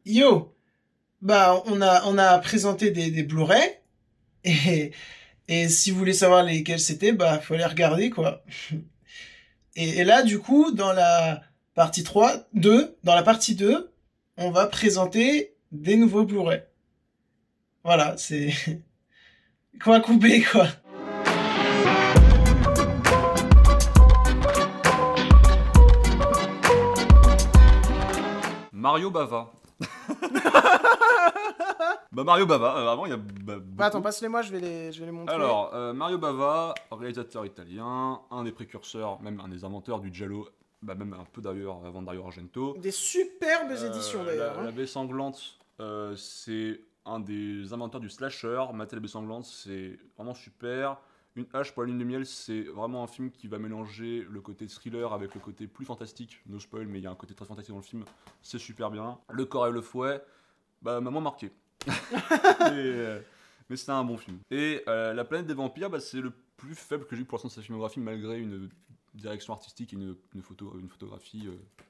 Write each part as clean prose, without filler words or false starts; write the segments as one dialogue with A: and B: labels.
A: Yo, bah on a présenté des Blu-ray et et si vous voulez savoir lesquels c'était, bah faut les regarder quoi. Et là du coup dans la partie 3, 2, dans la partie 2, on va présenter des nouveaux Blu-ray. Voilà, c'est quoi couper quoi.
B: Mario Bava. Bah Mario Bava, vraiment il y a
C: Bah attends,
B: beaucoup.
C: passe-les-moi, je vais les montrer.
B: Alors, Mario Bava, réalisateur italien, un des précurseurs, même un des inventeurs du giallo, bah même un peu d'ailleurs avant Dario Argento.
C: Des superbes éditions d'ailleurs.
B: La baie sanglante, c'est un des inventeurs du slasher. Maté la baie sanglante, c'est vraiment super. Une hache pour la lune de miel, c'est vraiment un film qui va mélanger le côté thriller avec le côté plus fantastique. No spoil, mais il y a un côté très fantastique dans le film. C'est super bien. Le corps et le fouet, bah m'a moins marqué. Mais c'est un bon film. Et La planète des vampires, bah, c'est le plus faible que j'ai eu pour l'instant de sa filmographie, malgré une direction artistique et une photographie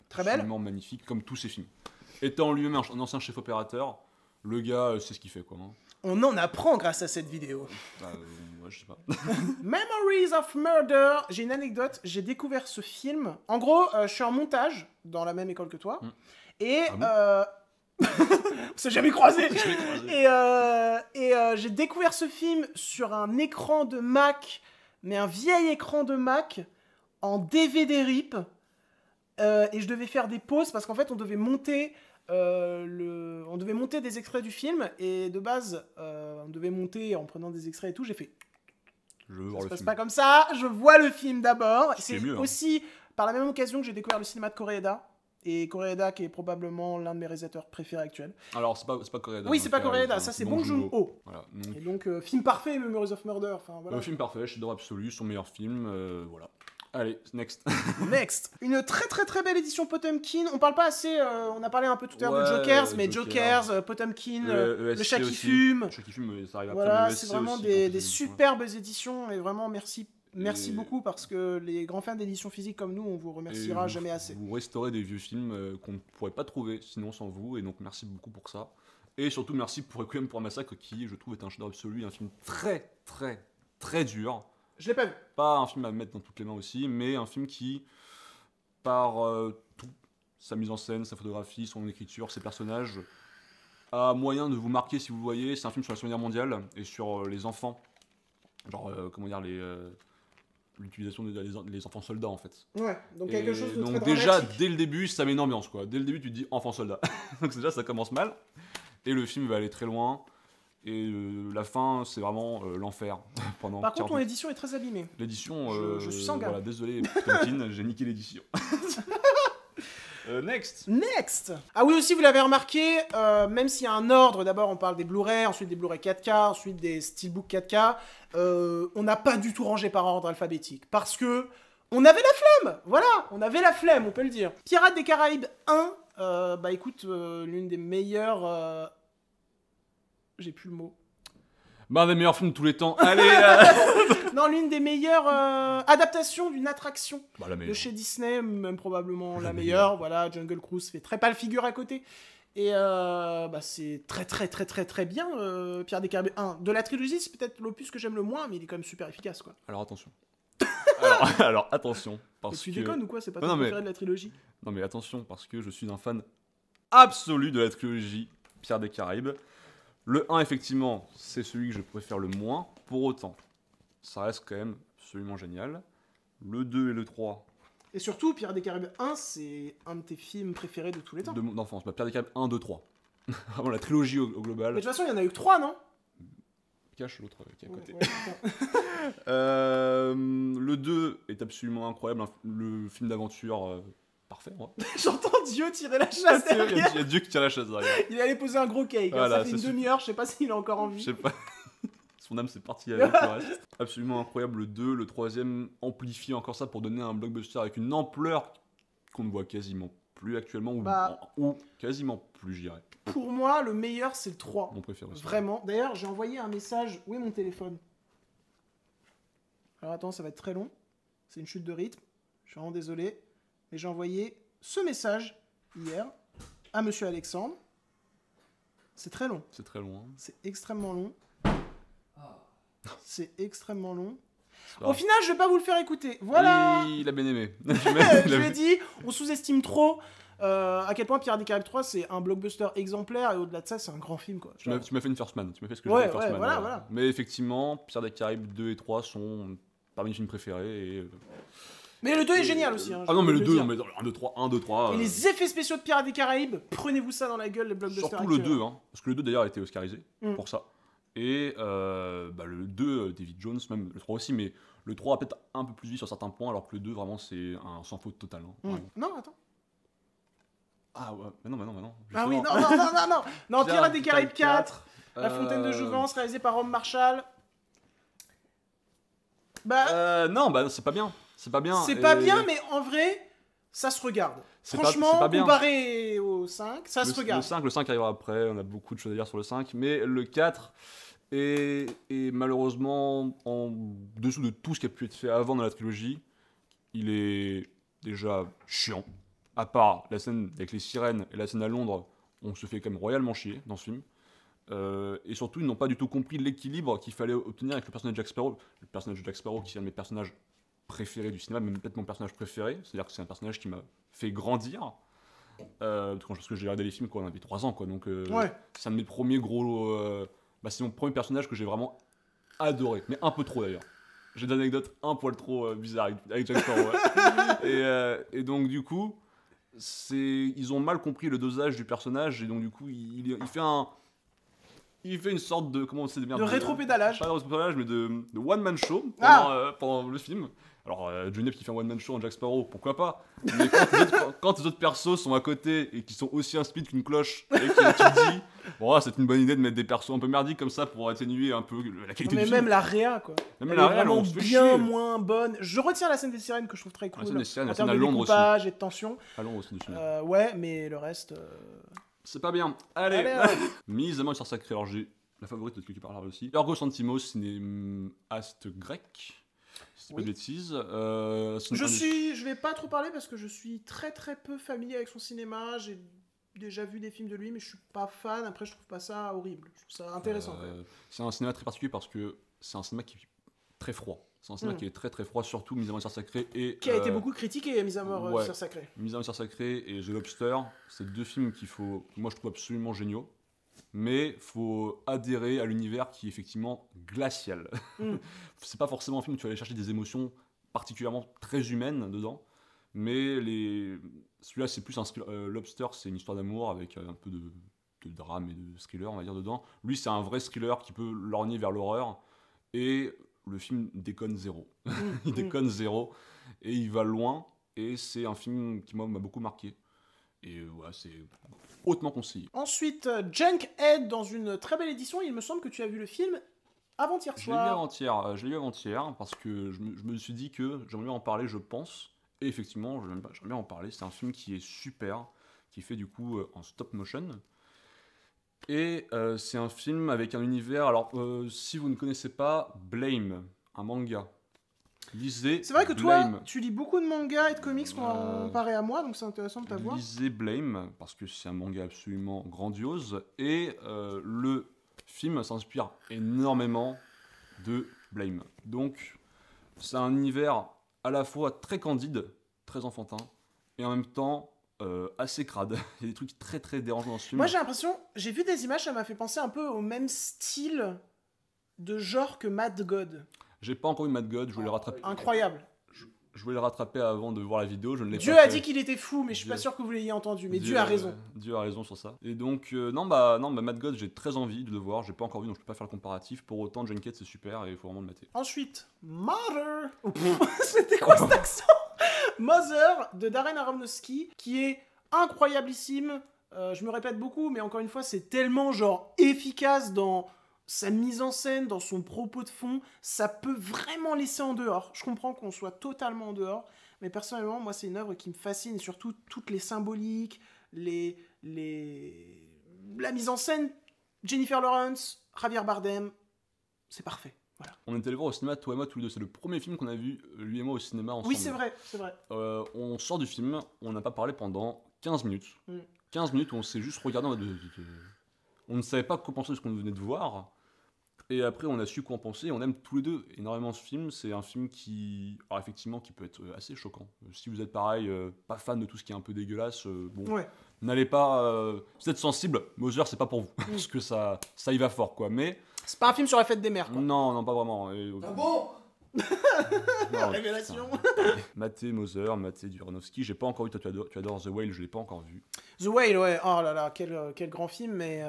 C: Très belle.
B: absolument magnifique, comme tous ses films. Étant lui-même un ancien chef opérateur, le gars c'est ce qu'il fait quoi. Hein.
C: On en apprend grâce à cette vidéo.
B: Bah, ouais, je sais pas.
C: Memories of Murder. J'ai une anecdote, j'ai découvert ce film. En gros, je suis en montage dans la même école que toi. Et...
B: Ah bon
C: on s'est jamais croisés.
B: Je l'ai croisé.
C: Et j'ai découvert ce film sur un écran de Mac, mais un vieil écran de Mac, en DVD RIP. Et je devais faire des pauses parce qu'en fait, on devait monter des extraits du film. Et de base, on devait monter en prenant des extraits et tout. J'ai fait...
B: Je veux
C: Ça
B: voir
C: se
B: le
C: passe
B: film.
C: pas comme ça, je vois le film d'abord.
B: Ce qui
C: C'est
B: est mieux, hein.
C: aussi par la même occasion que j'ai découvert le cinéma de Koreeda. Et Koreeda qui est probablement l'un de mes réalisateurs préférés actuels.
B: Alors, c'est pas Koreeda.
C: Oui,
B: hein,
C: c'est pas
B: qui a
C: Koreeda,
B: réalisé,
C: ça
B: hein,
C: c'est Bong Joon-ho.
B: Voilà. Donc,
C: Et donc, film parfait, Memories of Murder. Enfin, voilà.
B: le film parfait, chef-d'œuvre absolu, son meilleur film, voilà. Allez, next.
C: Next. Une très très très belle édition Potemkin. On parle pas assez, on a parlé un peu tout à l'heure de
B: Ouais,
C: Jokers, mais
B: Jokers.
C: Jokers, Potemkin, le
B: ESC
C: chat qui
B: aussi.
C: fume.
B: Le chat qui fume, ça arrive après.
C: Voilà,
B: mais le
C: c'est
B: ESC
C: vraiment
B: aussi,
C: des
B: quand ils font
C: superbes éditions. Et vraiment, merci
B: Et-
C: beaucoup parce que les grands fans d'édition physique comme nous, on vous
B: Et
C: remerciera
B: vous-
C: jamais assez.
B: Vous restaurez des vieux films qu'on ne pourrait pas trouver sinon sans vous, et donc merci beaucoup pour ça. Et surtout merci pour Requiem pour un massacre qui, je trouve, est un chef-d'œuvre absolu, un film très très très dur.
C: Je l'ai pas vu.
B: Pas un film à mettre dans toutes les mains aussi, mais un film qui, par tout, sa mise en scène, sa photographie, son écriture, ses personnages, a moyen de vous marquer si vous le voyez. C'est un film sur la Seconde Guerre mondiale et sur les enfants. Genre, comment dire, l'utilisation des enfants soldats en fait.
C: Ouais, donc
B: Et
C: quelque chose de
B: donc
C: très
B: déjà,
C: dramatique.
B: dès le début, ça met une ambiance quoi. Dès le début, tu te dis enfant soldat. Donc déjà, ça commence mal. Et le film va aller très loin. Et la fin, c'est vraiment l'enfer pendant
C: Par contre,
B: 40
C: ton édition est très abîmée.
B: L'édition,
C: Je suis sanguin.
B: voilà, désolé, Potemkin, j'ai niqué l'édition. Next.
C: Next. Ah oui, aussi, vous l'avez remarqué, même s'il y a un ordre, d'abord on parle des Blu-ray, ensuite des Blu-ray 4K, ensuite des Steelbook 4K, on n'a pas du tout rangé par ordre alphabétique. Parce que on avait la flemme. Voilà, on avait la flemme, on peut le dire. Pirates des Caraïbes 1, bah écoute, l'une des meilleures... J'ai plus le mot.
B: Bah, un des meilleurs films de tous les temps. Allez,
C: Non, l'une des meilleures adaptations d'une attraction
B: bah, la
C: de
B: meilleure.
C: chez Disney, même probablement la
B: La
C: meilleure. Voilà, Jungle Cruise fait très pâle figure à côté. Et bah, c'est très très très très très bien, Pirates des Caraïbes 1. De la trilogie, c'est peut-être l'opus que j'aime le moins, mais il est quand même super efficace, quoi.
B: Alors attention. Alors attention,
C: Et
B: parce
C: tu
B: que...
C: déconnes ou quoi? C'est pas
B: Non,
C: ton
B: mais-
C: préféré de la trilogie?
B: Non mais attention, parce que je suis un fan absolu de la trilogie Pirates des Caraïbes. Le 1, effectivement, c'est celui que je préfère le moins. Pour autant, ça reste quand même absolument génial. Le 2 et le 3
C: Et surtout, Pirates des Caraïbes 1, c'est un de tes films préférés de tous les temps.
B: de mon enfance. Bah, Pirates des Caraïbes 1, 2, 3. Vraiment la trilogie au
C: Mais
B: global.
C: de toute façon, il y en a eu que 3, non?
B: Cache l'autre qui est à côté.
C: Ouais, putain.
B: Le 2 est absolument incroyable. Le film d'aventure parfait. Ouais.
C: J'entends Dieu tirer la chasse
B: Il y
C: derrière.
B: a Dieu qui tire la chaise derrière.
C: Il allait poser un gros cake. Hein.
B: Voilà,
C: Ça fait une
B: c'est
C: demi-heure, je sais pas s'il est encore en
B: Je
C: vie.
B: sais pas. Son âme s'est partie avec le reste. Absolument incroyable. Le 2, le 3ème amplifie encore ça pour donner un blockbuster avec une ampleur qu'on ne voit quasiment plus actuellement,
C: Bah.
B: ou quasiment plus, je dirais.
C: Pour moi, le meilleur, c'est le 3.
B: Mon préféré aussi.
C: Vraiment. D'ailleurs, j'ai envoyé un message. Où est mon téléphone? Alors attends, ça va être très long. C'est une chute de rythme. Je suis vraiment désolé. Mais j'ai envoyé ce message hier à Monsieur Alexandre. C'est très long.
B: C'est très loin.
C: C'est extrêmement long. C'est extrêmement long.
B: C'est pas
C: Au
B: grave.
C: final, je vais pas vous le faire écouter. Voilà.
B: Il a bien aimé.
C: Je l'ai dit, on sous-estime trop à quel point Pirates des Caraïbes 3 c'est un blockbuster exemplaire et au-delà de ça c'est un grand film quoi.
B: Tu m'as fait une First Man. Tu m'as fait ce que
C: Ouais,
B: j'ai fait First
C: ouais,
B: Man.
C: voilà, voilà.
B: Mais effectivement, Pirates des Caraïbes 2 et 3 sont parmi mes films préférés. Et...
C: Mais le 2 est génial aussi. Hein,
B: Ah non, mais le 2,
C: dire.
B: non, mais 1, 2, 3.
C: Et les effets spéciaux de Pirates des Caraïbes, prenez-vous ça dans la gueule les blockbusters.
B: Surtout le
C: actuels.
B: 2, hein, parce que le 2 d'ailleurs a été oscarisé
C: Mm.
B: pour ça. Et le 2, David Jones, même le 3 aussi, mais le 3 a peut-être un peu plus vite sur certains points, alors que le 2, vraiment, c'est un sans faute total. Hein,
C: Mm.
B: vraiment.
C: Non, attends.
B: Ah ouais, mais non.
C: Ah oui,
B: Justement.
C: non,
B: Bien,
C: Pirates des Caraïbes 4,
B: 4,
C: La Fontaine de Jouvence, réalisé par Rome Marshall. Bah,
B: non, bah c'est pas bien. C'est pas bien.
C: c'est
B: et-
C: pas bien, mais en vrai, ça se regarde.
B: C'est pas-
C: Franchement,
B: c'est pas bien.
C: comparé au 5, ça se regarde.
B: Le 5 arrivera après, on a beaucoup de choses à dire sur le 5, mais le 4 est malheureusement en dessous de tout ce qui a pu être fait avant dans la trilogie. Il est déjà chiant. À part la scène avec les sirènes et la scène à Londres, on se fait quand même royalement chier dans ce film. Et surtout, ils n'ont pas du tout compris l'équilibre qu'il fallait obtenir avec le personnage de Jack Sparrow. Le personnage de Jack Sparrow, qui est un de mes personnages préférés du cinéma, même peut-être mon personnage préféré. C'est-à-dire que c'est un personnage qui m'a fait grandir. Parce que j'ai regardé les films quand on avait 3 ans, quoi. Donc,
C: Ouais.
B: c'est un de mes premiers gros. C'est mon premier personnage que j'ai vraiment adoré. Mais un peu trop d'ailleurs. J'ai des anecdotes un poil trop bizarres avec Jack Sparrow. Ouais. et donc, du coup, ils ont mal compris le dosage du personnage. Et donc, du coup, il fait une sorte de. Comment on sait
C: De rétropédalage.
B: Pas de rétropédalage, mais de one-man show pendant le film. Alors, Johnny Depp qui fait un one-man show en Jack Sparrow, pourquoi pas. Mais quand les autres persos sont à côté et qui sont aussi inspides qu'une cloche, et que tu te dis, bon, c'est une bonne idée de mettre des persos un peu merdiques comme ça pour atténuer un peu la qualité
C: Mais
B: du
C: même
B: film.
C: la réa, quoi.
B: Même
C: Elle
B: la
C: est
B: réelle,
C: vraiment
B: on se fait
C: bien
B: chier.
C: moins bonne. Je retiens la scène des sirènes que je trouve très cool.
B: La scène des sirènes,
C: en
B: la scène
C: termes
B: à
C: de
B: Londres aussi.
C: découpage et de tension.
B: À Londres aussi du film.
C: Ouais, mais le reste.
B: C'est pas bien. Allez,
C: Allez,
B: mise à mort sur sacré. Alors, j'ai la favorite de celui qui parlera aussi. Yorgos Lanthimos, cinéaste grec. Si c'est pas de
C: Oui.
B: bêtises.
C: Je vais pas trop parler parce que je suis très très peu familier avec son cinéma. J'ai déjà vu des films de lui, mais je suis pas fan. Après, je trouve pas ça horrible. Je trouve ça intéressant. quand même.
B: C'est un cinéma très particulier parce que c'est un cinéma qui est très froid. C'est un cinéma
C: Mm.
B: qui est très très froid, surtout Mise à mort sur sacré et
C: Qui a été beaucoup critiqué, mise à mort
B: ouais.
C: sur Sacré.
B: Mise à mort sur sacré et The Lobster. C'est 2 films moi je trouve absolument géniaux. Mais faut adhérer à l'univers qui est effectivement glacial.
C: Mm.
B: C'est pas forcément un film où tu vas aller chercher des émotions particulièrement très humaines dedans. Mais celui-là, c'est plus un Lobster, c'est une histoire d'amour avec un peu de drame et de thriller, on va dire, dedans. Lui, c'est un vrai thriller qui peut lorgner vers l'horreur. Et le film déconne zéro. Il déconne zéro. Et il va loin. Et c'est un film qui, moi, m'a beaucoup marqué. Et ouais, c'est hautement conseillé.
C: Ensuite, Junkhead dans une très belle édition. Il me semble que tu as vu le film avant-hier
B: Je l'ai vu
C: soir.
B: avant-hier. Je l'ai vu avant-hier parce que je me suis dit que j'aimerais bien en parler, je pense. Et effectivement, j'aimerais bien en parler. C'est un film qui est super, qui est fait du coup en stop motion. Et c'est un film avec un univers. Alors, si vous ne connaissez pas, Blame, un manga. Lisez.
C: C'est vrai que toi,
B: Blame.
C: tu lis beaucoup de mangas et de comics comparé à moi, donc c'est intéressant de t'avoir.
B: Lisez Blame parce que c'est un manga absolument grandiose. Et le film s'inspire énormément de Blame. Donc, c'est un univers à la fois très candide, très enfantin, et en même temps assez crade. Il y a des trucs très très dérangeants dans ce film.
C: Moi, j'ai l'impression, j'ai vu des images, ça m'a fait penser un peu au même style de genre que Mad God.
B: J'ai pas encore eu Mad God, je voulais le rattraper.
C: Incroyable.
B: Je voulais le rattraper avant de voir la vidéo, je ne l'ai
C: Dieu
B: pas
C: a
B: fait.
C: dit qu'il était fou, mais je suis pas
B: Dieu-
C: sûr que vous l'ayez entendu. Mais Dieu a raison.
B: Dieu a raison sur ça. Et donc, non, Mad God, j'ai très envie de le voir. J'ai pas encore vu, donc je peux pas faire le comparatif. Pour autant, Junkhead, c'est super et il faut vraiment le mater.
C: Ensuite, Mother. Oh, c'était quoi cet accent? Mother de Darren Aronofsky, qui est incroyablissime. Je me répète beaucoup, mais encore une fois, c'est tellement genre efficace dans sa mise en scène, dans son propos de fond. Ça peut vraiment laisser en dehors. Je comprends qu'on soit totalement en dehors, mais personnellement, moi, c'est une œuvre qui me fascine, et surtout toutes les symboliques, la mise en scène. Jennifer Lawrence, Javier Bardem, c'est parfait. Voilà.
B: On est allé voir au cinéma, toi et moi, tous les deux. C'est le premier film qu'on a vu, lui et moi, au cinéma ensemble.
C: Oui, c'est vrai, c'est vrai.
B: On sort du film, on n'a pas parlé pendant 15 minutes.
C: Mm.
B: 15 minutes où on s'est juste regardé en mode on ne savait pas quoi penser de ce qu'on venait de voir. Et après, on a su quoi en penser. On aime tous les deux énormément ce film. C'est un film qui, alors effectivement, qui peut être assez choquant. Si vous êtes pareil, pas fan de tout ce qui est un peu dégueulasse, bon,
C: Ouais.
B: n'allez pas. Vous êtes sensible, Mother, c'est pas pour vous. Parce que ça y va fort, quoi. Mais
C: C'est pas un film sur la fête des mères, quoi.
B: non, pas vraiment.
D: Ah bon?
B: Non,
C: Révélation.
B: putain. Maté Mother, Maté Aronofsky. J'ai pas encore vu. Toi, tu adores The Whale, je l'ai pas encore vu.
C: The Whale, ouais, oh là là, quel grand film, mais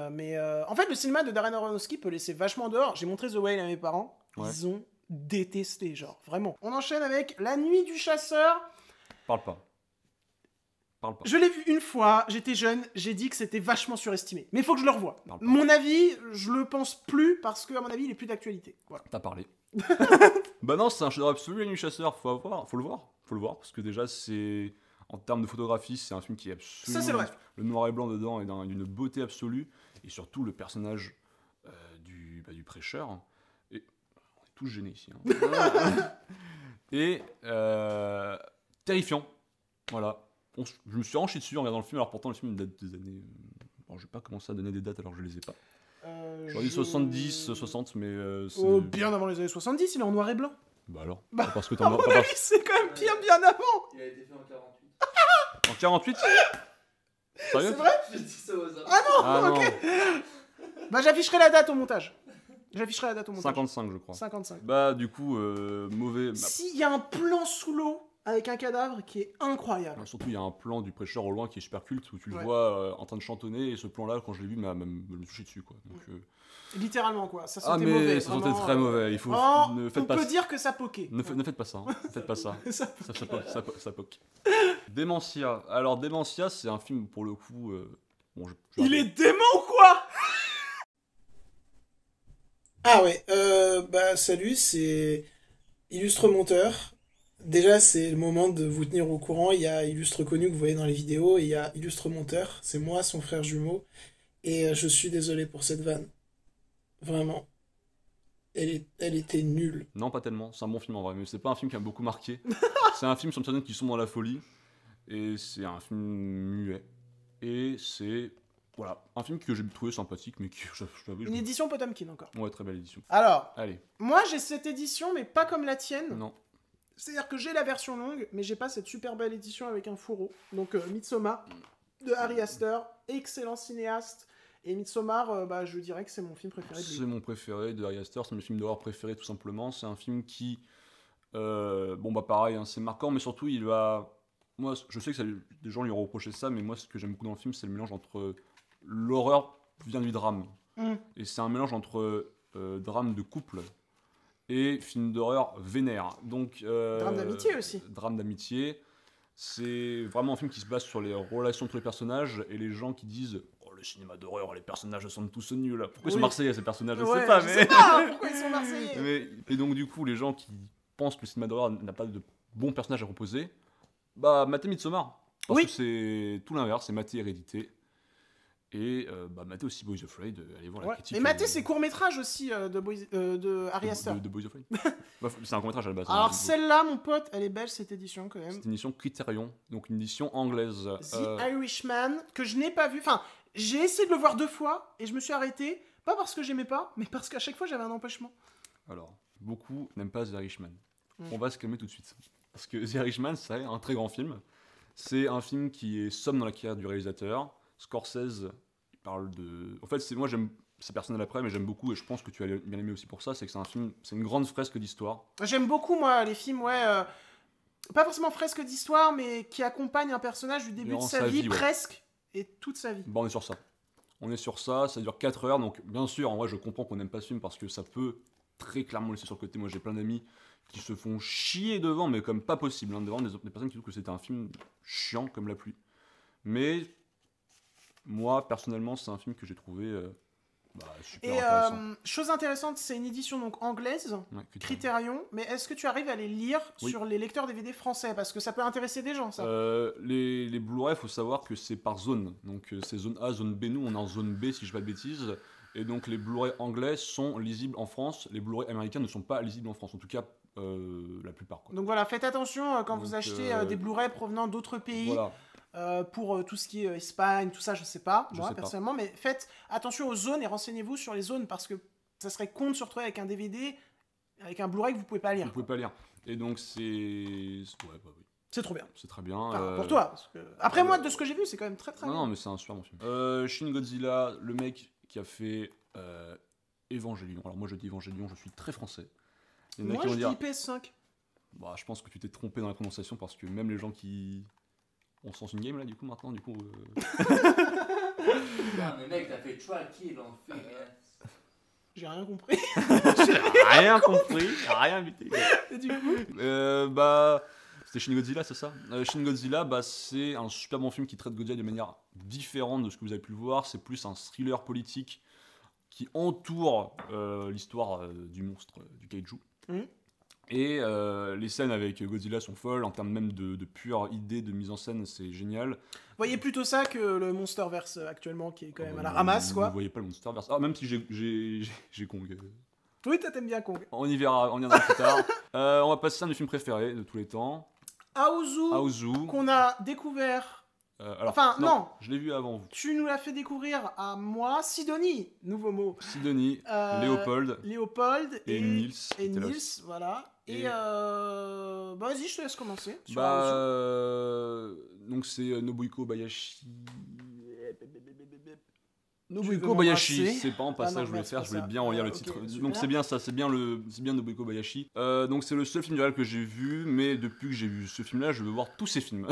C: en fait, le cinéma de Darren Aronofsky peut laisser vachement dehors. J'ai montré The Whale à mes parents,
B: Ouais.
C: ils ont détesté, genre, vraiment. On enchaîne avec La Nuit du Chasseur.
B: Parle pas.
C: Je l'ai vu une fois, j'étais jeune, j'ai dit que c'était vachement surestimé. Mais il faut que je le revoie.
B: Parle pas.
C: Mon avis, je le pense plus parce que, à mon avis, il est plus d'actualité. Voilà.
B: T'as parlé. Bah non, c'est un chef-d'œuvre absolu, La Nuit du Chasseur. Faut le voir, parce que déjà, c'est en termes de photographie, c'est un film qui est absolument.
C: Ça, c'est vrai.
B: magnifique. Le noir et blanc dedans est d'une beauté absolue, et surtout le personnage du prêcheur. Et on est tous gênés ici. Hein. Et terrifiant. Voilà. Je me suis renché dessus en regardant le film, alors pourtant le film date des années. Bon, je vais pas commencer à donner des dates alors que je les ai pas. J'aurais dit 70, 60, mais c'est.
C: Oh, bien avant les années 70, il est en noir et blanc.
B: Bah alors
C: Bah,
B: pas parce que
C: À
B: t'en
C: mon
B: as pas
C: avis, c'est quand même bien avant.
D: Il a été fait en 48.
B: en 48. Sérieux?
C: C'est vrai?
D: J'ai dit ça au hasard.
B: Ah non,
C: Bah, j'afficherai la date au montage.
B: 55 je crois.
C: 55.
B: Bah du coup, mauvais.
C: S'il y a un plan sous l'eau avec un cadavre qui est incroyable.
B: Surtout, il y a un plan du prêcheur au loin qui est super culte où tu le
C: Ouais.
B: vois en train de chantonner, et ce plan-là, quand je l'ai vu, me touché dessus, quoi. Donc,
C: Littéralement, quoi. Ça
B: ah,
C: sentait
B: mais
C: mauvais.
B: ça sentait
C: vraiment,
B: très mauvais. Il faut.
C: Oh,
B: Ne
C: on
B: faites pas
C: peut
B: ça.
C: dire que ça poquait.
B: Ne faites pas ça. Hein. Faites pas ça.
C: Ça-
B: Ça poque. Dementia. Alors, Dementia, c'est un film pour le coup. Bon,
C: Il est dément ou quoi?
A: Ah ouais, bah salut, c'est Illustre Monteur. Déjà, c'est le moment de vous tenir au courant. Il y a Illustre Connu que vous voyez dans les vidéos, et il y a Illustre Monteur. C'est moi, son frère jumeau. Et je suis désolé pour cette vanne. Vraiment. Elle était nulle.
B: Non, pas tellement. C'est un bon film en vrai, mais c'est pas un film qui a beaucoup marqué. C'est un film sur une personne qui sont dans la folie. Et c'est un film muet. Et c'est. Voilà, un film que j'ai trouvé sympathique, mais qui, je t'avoue,
C: Une édition Potemkin encore.
B: Ouais, très belle édition.
C: Alors,
B: Allez,
C: moi j'ai cette édition, mais pas comme la tienne.
B: non.
C: C'est-à-dire que j'ai la version longue, mais j'ai pas cette super belle édition avec un fourreau. Donc Midsommar de Ari Aster, excellent cinéaste. Et Midsommar, bah, je dirais que c'est mon film préféré de
B: C'est
C: lui.
B: mon préféré de Ari Aster, c'est mes films d'horreur préférés tout simplement. C'est un film qui, bon bah pareil, hein, c'est marquant, mais surtout il va, moi je sais que des gens lui ont reproché ça, mais moi ce que j'aime beaucoup dans le film, c'est le mélange entre l'horreur vient du drame,
C: Mm.
B: et c'est un mélange entre drame de couple et film d'horreur vénère. Donc
C: Drame d'amitié aussi.
B: Drame d'amitié. C'est vraiment un film qui se base sur les relations entre les personnages et les gens qui disent oh, le cinéma d'horreur, les personnages sont tous nuls. Pourquoi ils sont
C: Oui.
B: marseillais ces personnages? Je
C: Ouais,
B: sais pas,
C: je
B: mais.
C: sais pas pourquoi ils sont marseillais.
B: Et donc, du coup, les gens qui pensent que le cinéma d'horreur n'a pas de bons personnages à proposer, bah, matez Midsommar. Parce
C: Oui.
B: que c'est tout l'inverse, c'est mater Hérédité. Et bah, mater aussi Boys Afraid, allez voir la
C: Ouais.
B: critique.
C: Et maté ses courts-métrages aussi de Ari Aster.
B: de Boys Afraid. Bah, c'est un court-métrage à la base.
C: Alors
B: hein,
C: celle-là, mon pote, elle est belle cette édition quand même.
B: c'est une édition Criterion, donc une édition anglaise.
C: The Irishman, que je n'ai pas vu. Enfin, j'ai essayé de le voir 2 fois et je me suis arrêté. Pas parce que j'aimais pas, mais parce qu'à chaque fois j'avais un empêchement.
B: Alors, beaucoup n'aiment pas The Irishman.
C: Mm.
B: On va se calmer tout de suite. Parce que The Irishman, c'est un très grand film. C'est un film qui est somme dans la carrière du réalisateur. Scorsese, il parle de... En fait, moi j'aime... C'est personnel après, mais j'aime beaucoup, et je pense que tu as bien aimé aussi pour ça, c'est que c'est un film, c'est une grande fresque d'histoire.
C: J'aime beaucoup, moi, les films, ouais. Pas forcément fresque d'histoire, mais qui accompagnent un personnage du début de
B: Durant
C: sa
B: sa
C: vie,
B: vie, ouais.
C: presque, et toute sa vie.
B: Bon, on est sur ça. On est sur ça, ça dure 4 heures, donc bien sûr, en vrai, je comprends qu'on n'aime pas ce film, parce que ça peut très clairement laisser sur le côté. Moi, j'ai plein d'amis qui se font chier devant, mais comme pas possible, hein, devant des personnes qui trouvent que c'était un film chiant comme la pluie. Mais moi, personnellement, c'est un film que j'ai trouvé super
C: Et
B: intéressant.
C: chose intéressante, c'est une édition donc anglaise,
B: Ouais,
C: Criterion, mais est-ce que tu arrives à les lire
B: Oui.
C: sur les lecteurs DVD français? Parce que ça peut intéresser des gens, ça.
B: Les Blu-ray, il faut savoir que c'est par zone. Donc c'est zone A, zone B. Nous, on est en zone B, si je ne dis pas de bêtises. Et donc les Blu-ray anglais sont lisibles en France. Les Blu-ray américains ne sont pas lisibles en France. En tout cas, la plupart. Quoi.
C: Donc voilà, faites attention quand
B: Donc,
C: vous achetez des Blu-ray provenant d'autres pays.
B: Voilà.
C: pour tout ce qui est Espagne, tout ça, je sais pas,
B: Je
C: moi
B: sais pas.
C: personnellement, mais faites attention aux zones et renseignez-vous sur les zones parce que ça serait con de se retrouver avec un DVD, avec un Blu-ray que vous pouvez pas lire.
B: Vous pouvez pas lire. Et donc c'est... Ouais, bah oui,
C: C'est trop bien.
B: c'est très bien.
C: Enfin, pour toi. Parce que... Après, moi, de ce que j'ai vu, c'est quand même très très
B: Non,
C: bien.
B: non, mais c'est un super bon film. Shin Godzilla, le mec qui a fait Evangelion. Alors moi je dis Evangelion, je suis très français. Il y en a
C: Moi,
B: qui
C: je
B: vont
C: dis
B: dire...
C: PS5.
B: Bah, je pense que tu t'es trompé dans la prononciation parce que même les gens qui... On se lance une game là du coup maintenant, du coup...
D: Putain, mais mec, t'as fait choix qui l'enfer.
C: J'ai rien compris.
B: rien compris, rien invité.
C: Et du coup,
B: Bah... C'était Shin Godzilla, c'est ça Shin Godzilla, bah, c'est un super bon film qui traite Godzilla de manière différente de ce que vous avez pu le voir. C'est plus un thriller politique qui entoure l'histoire du monstre du kaiju.
C: Mhm.
B: Et les scènes avec Godzilla sont folles, en termes même de pure idée de mise en scène, c'est génial.
C: voyez plutôt ça que le Monsterverse actuellement qui est quand même à la ramasse, quoi.
B: Vous voyez pas le Monsterverse. Ah, même si j'ai Kong.
C: Oui, t'aimes bien Kong.
B: On y verra, on y reviendra plus tard. On va passer à un de mes films préférés de tous les temps.
C: Aozu,
B: Aozu.
C: qu'on a découvert.
B: Alors,
C: Enfin, non.
B: Je l'ai vu avant vous.
C: Tu nous l'as fait découvrir à moi, Sidonie, nouveau mot.
B: Sidonie,
C: Euh,
B: Léopold
C: Léopold
B: et Nils.
C: Et
B: étaient là
C: Nils,
B: aussi.
C: voilà. Et
B: Et-
C: bah vas-y, je te laisse commencer. Sur
B: Bah,
C: Aozu.
B: donc c'est Nobuhiko Bayashi.
C: Nobuhiko
B: Nobuhiko Bayashi,
C: m'embrasser.
B: c'est pas en
C: Ah
B: passage
C: non,
B: que je voulais
C: merde, c'est
B: faire,
C: pas
B: je voulais
C: ça.
B: bien relire le
C: Ok,
B: titre.
C: super.
B: Donc c'est bien ça, c'est bien Nobuhiko Bayashi. Donc c'est le seul film du réel que j'ai vu, mais depuis que j'ai vu ce film-là, je veux voir tous ces films.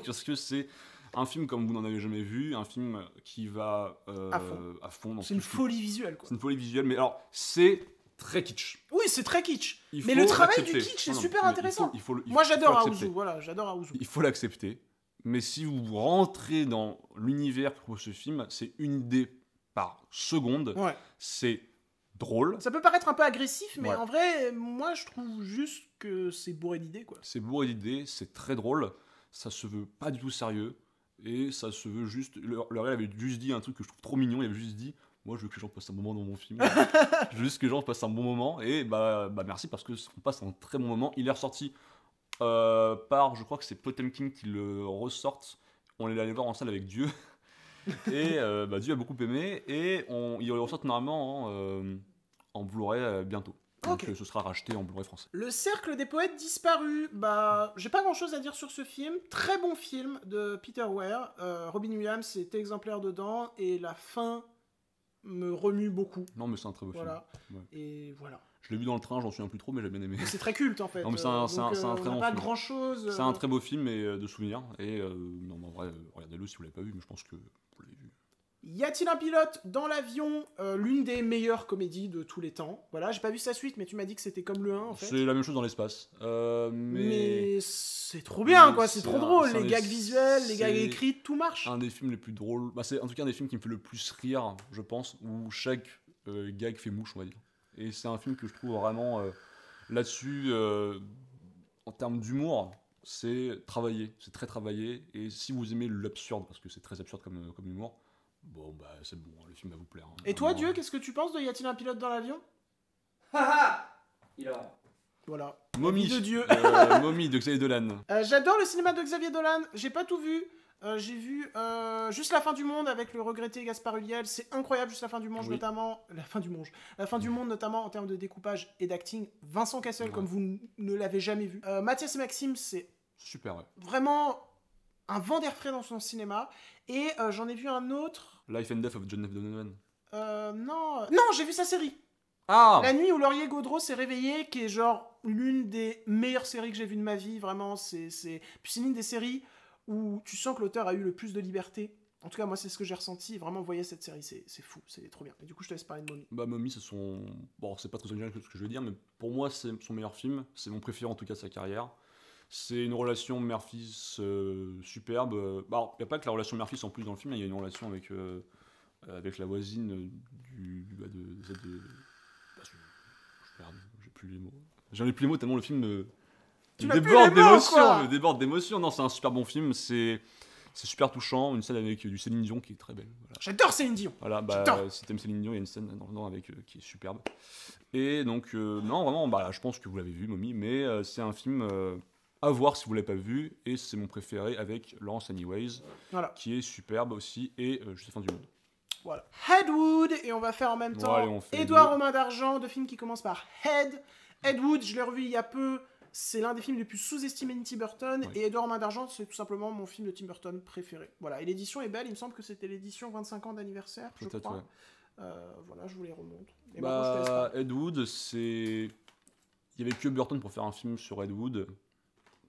B: Parce que c'est un film comme vous n'en avez jamais vu, un film qui va
C: À fond.
B: à fond dans
C: C'est une
B: tout ce qui-
C: folie visuelle, quoi.
B: C'est une folie visuelle, mais alors c'est très kitsch.
C: Oui, c'est très kitsch.
B: Il
C: Mais
B: faut
C: le travail du
B: l'accepter.
C: kitsch, c'est
B: Non,
C: super
B: mais
C: intéressant.
B: il
C: Moi,
B: faut
C: j'adore
B: l'accepter.
C: Aozu, voilà, j'adore Aozu.
B: Il faut l'accepter. Mais si vous rentrez dans l'univers que propose ce film, c'est une idée par seconde.
C: Ouais.
B: C'est drôle.
C: Ça peut paraître un peu agressif, mais
B: Ouais.
C: en vrai, moi, je trouve juste que c'est bourré d'idées, quoi.
B: C'est bourré d'idées, c'est très drôle. Ça se veut pas du tout sérieux. Et ça se veut juste. Le réel avait juste dit un truc que je trouve trop mignon. Il avait juste dit: moi, je veux que les gens passent un bon moment dans mon film. Je veux juste que les gens passent un bon moment. Et bah merci parce qu'on passe un très bon moment. Il est ressorti par, je crois que c'est Potemkin qui le ressortent. On est allé voir en salle avec Dieu. Et Dieu a beaucoup aimé. Et il le ressort normalement en Blu-ray bientôt. Donc
C: Ok.
B: ce sera racheté en Blu-ray français.
C: Le cercle des poètes disparus. Bah, j'ai pas grand chose à dire sur ce film. Très bon film de Peter Weir. Robin Williams est exemplaire dedans. Et la fin me remue beaucoup.
B: Non, mais c'est un très beau
C: Voilà.
B: film. Ouais.
C: Et voilà.
B: Je l'ai vu dans le train, j'en souviens plus trop, mais j'ai bien aimé.
C: Et c'est très culte en fait.
B: Non, mais c'est un très
C: on n'a
B: bon
C: pas
B: film.
C: grand chose.
B: C'est un très beau film et de souvenirs. Et non, mais en vrai, regardez-le si vous l'avez pas vu, mais je pense que vous l'avez vu.
C: Y a-t-il un pilote dans l'avion? L'une des meilleures comédies de tous les temps. Voilà, j'ai pas vu sa suite, mais tu m'as dit que c'était comme le 1 en fait.
B: C'est la même chose dans l'espace.
C: Mais c'est trop bien,
B: Mais
C: quoi, c'est
B: c'est
C: trop
B: un-
C: drôle.
B: c'est un
C: Les
B: des-
C: gags visuels, les gags
B: c'est
C: écrits, tout marche.
B: un des films les plus drôles. Bah, c'est en tout cas un des films qui me fait le plus rire, je pense, où chaque gag fait mouche, on va dire. Et c'est un film que je trouve vraiment là-dessus, en termes d'humour, c'est travaillé, c'est très travaillé. Et si vous aimez l'absurde, parce que c'est très absurde comme humour, bon, bah c'est bon, le film va vous plaire. Hein.
C: Et toi,
B: Vraiment.
C: Dieu, qu'est-ce que tu penses de Y a-t-il un pilote dans l'avion?
D: Haha. Il a.
C: Voilà.
B: Mommy
C: Vie de Dieu.
B: Mommy de Xavier Dolan.
C: J'adore le cinéma de Xavier Dolan. J'ai pas tout vu. J'ai vu juste La fin du monde avec le regretté Gaspard Ulliel. C'est incroyable, juste La fin du monde,
B: Oui.
C: notamment. La fin du monde, notamment en termes de découpage et d'acting. Vincent Cassel,
B: Ouais.
C: comme vous ne l'avez jamais vu. Mathias et Maxime, c'est
B: Super, ouais.
C: vraiment un vent d'air frais dans son cinéma. Et j'en ai vu un autre.
B: Life and Death of John F. Donovan.
C: Non, j'ai vu sa série.
B: Ah
C: La nuit où Laurier Gaudreau s'est réveillé, qui est genre l'une des meilleures séries que j'ai vues de ma vie, vraiment. Puis c'est l'une des séries où tu sens que l'auteur a eu le plus de liberté. En tout cas, moi, c'est ce que j'ai ressenti. Vraiment, voyez cette série, c'est fou, c'est trop bien. Et du coup, je te laisse parler de Mommy.
B: Bah, Mommy, c'est son. Bon, c'est pas très original ce que je veux dire, mais pour moi, c'est son meilleur film. C'est mon préféré en tout cas de sa carrière. C'est une relation mère-fils superbe. Bah, il n'y a pas que la relation mère-fils en plus dans le film, il y a une relation avec la voisine j'ai plus les mots. J'en ai plus les mots tellement le film me
C: Tu
B: me
C: n'as plus
B: déborde
C: les mots,
B: d'émotion.
C: quoi.
B: Me déborde d'émotion. Non, c'est un super bon film. C'est super touchant. Une scène avec du Céline Dion qui est très belle. Voilà.
C: J'adore Céline Dion.
B: Voilà, bah,
C: J'adore.
B: si t'aimes Céline Dion, il y a une scène dedans avec qui est superbe. Et donc, non, vraiment, bah, je pense que vous l'avez vu, Mommy, mais c'est un film À voir si vous l'avez pas vu, et c'est mon préféré avec Laurence Anyways,
C: Voilà.
B: qui est superbe aussi, et Juste la fin du monde.
C: Voilà. Ed Wood, et on va faire en même
B: Bon,
C: temps
B: allez, on fait les
C: Édouard
B: deux.
C: Romain d'Argent, deux films qui commencent par Ed. Ed Wood, je l'ai revu il y a peu, c'est l'un des films les plus sous-estimés de Tim Burton,
B: Oui.
C: et Édouard Romain d'Argent, c'est tout simplement mon film de Tim Burton préféré. Voilà, et l'édition est belle, il me semble que c'était l'édition 25 ans d'anniversaire, je
B: Peut-être,
C: crois.
B: ouais.
C: Voilà, je vous les remonte. Et maintenant, je te laisse
B: Bah,
C: parler.
B: Ed Wood, c'est. Il y avait que Burton pour faire un film sur Ed Wood.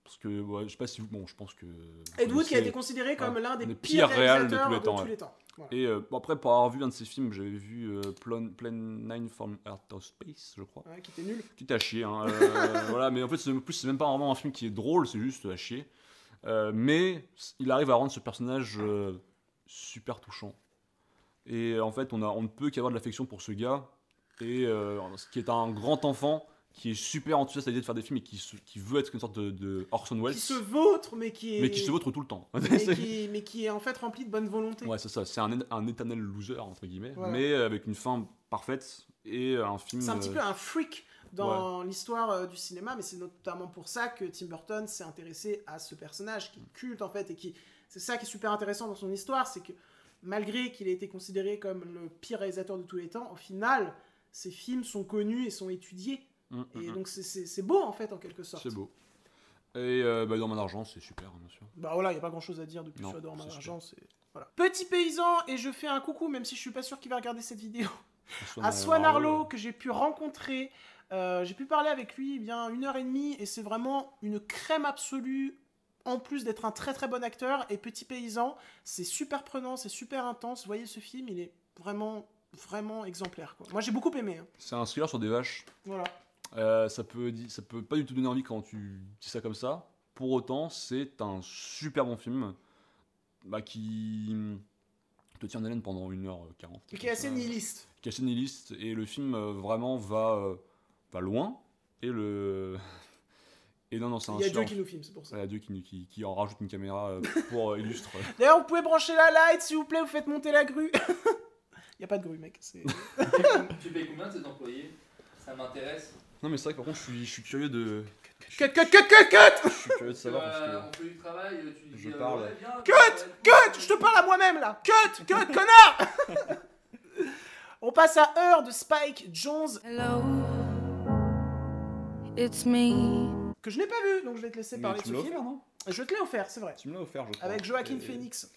B: Parce que, ouais, je sais pas si vous. Bon, je pense que. vous
C: Ed Wood qui a
B: connaissez.
C: été considéré comme
B: Ouais.
C: l'un des
B: Les
C: pires
B: pires réals
C: réalisateurs
B: de tous les temps,
C: Voilà.
B: Et bon, après, pour avoir vu un de ses films, j'avais vu Plan 9 from Outer Space, je crois.
C: Ouais, qui était nul.
B: Qui était à chier, hein. Voilà, mais en fait, en plus, c'est même pas vraiment un film qui est drôle, c'est juste à chier. Mais il arrive à rendre ce personnage super touchant. Et en fait, on ne peut qu'avoir de l'affection pour ce gars, et qui est un grand enfant, qui est super enthousiaste à l'idée de faire des films et qui veut être une sorte de Orson Welles,
C: Qui se vautre, mais qui est...
B: mais qui se vautre tout le temps.
C: mais qui est en fait rempli de bonne volonté.
B: Ouais, c'est ça, c'est un éternel loser, entre guillemets,
C: Voilà.
B: mais avec une fin parfaite et un film.
C: C'est un petit peu un freak dans l'histoire du cinéma, mais c'est notamment pour ça que Tim Burton s'est intéressé à ce personnage qui est culte en fait, et qui c'est ça qui est super intéressant dans son histoire, c'est que malgré qu'il ait été considéré comme le pire réalisateur de tous les temps, au final, ses films sont connus et sont étudiés, et donc c'est beau en fait en quelque sorte.
B: C'est beau. Et dans mon argent, c'est super, hein, bien sûr.
C: Bah voilà, il n'y a pas grand chose à dire depuis
B: Non,
C: ça dans
B: c'est
C: l'argent, c'est... Voilà. Petit paysan, et je fais un coucou, même si je suis pas sûr qu'il va regarder cette vidéo, à Swan Arlo, que j'ai pu rencontrer. J'ai pu parler avec lui eh bien 1h30, et c'est vraiment une crème absolue, en plus d'être un très très bon acteur. Et Petit paysan, c'est super prenant, c'est super intense. Vous voyez ce film, il est vraiment vraiment exemplaire, quoi. Moi j'ai beaucoup aimé, hein.
B: C'est un thriller sur des vaches.
C: Voilà.
B: Ça peut pas du tout donner envie quand tu dis ça comme ça. Pour autant, c'est un super bon film qui te tient en haleine pendant 1h40.
C: Et qui est assez nihiliste.
B: Qui est assez nihiliste, et le film vraiment va loin. Et et non, c'est un
C: Il y a
B: super
C: Dieu qui nous filme, c'est pour ça.
B: Il y a Dieu qui en rajoute une caméra pour illustrer.
C: D'ailleurs, vous pouvez brancher la light, s'il vous plaît, vous faites monter la grue. Il n'y a pas de grue, mec. C'est...
D: Tu payes combien de tes employés? Ça m'intéresse.
B: Non, mais c'est vrai que par contre, je suis curieux de.
C: Cut, cut, cut, cut, cut.
B: Je suis curieux de savoir parce que.
D: On fait du travail, tu dis.
B: Je parle.
D: Ouais, viens,
C: Cut, je te parle à moi-même là. Cut, connard. On passe à Heure de Spike Jonze,
E: Hello, it's me.
C: que je n'ai pas vu, donc je vais te laisser
B: Mais
C: parler de
B: tu
C: ce
B: me l'as
C: film.
B: offert, non?
C: Je te l'ai offert, c'est vrai.
B: Tu me l'as offert, je crois.
C: Avec Joaquin
B: Et-
C: Phoenix.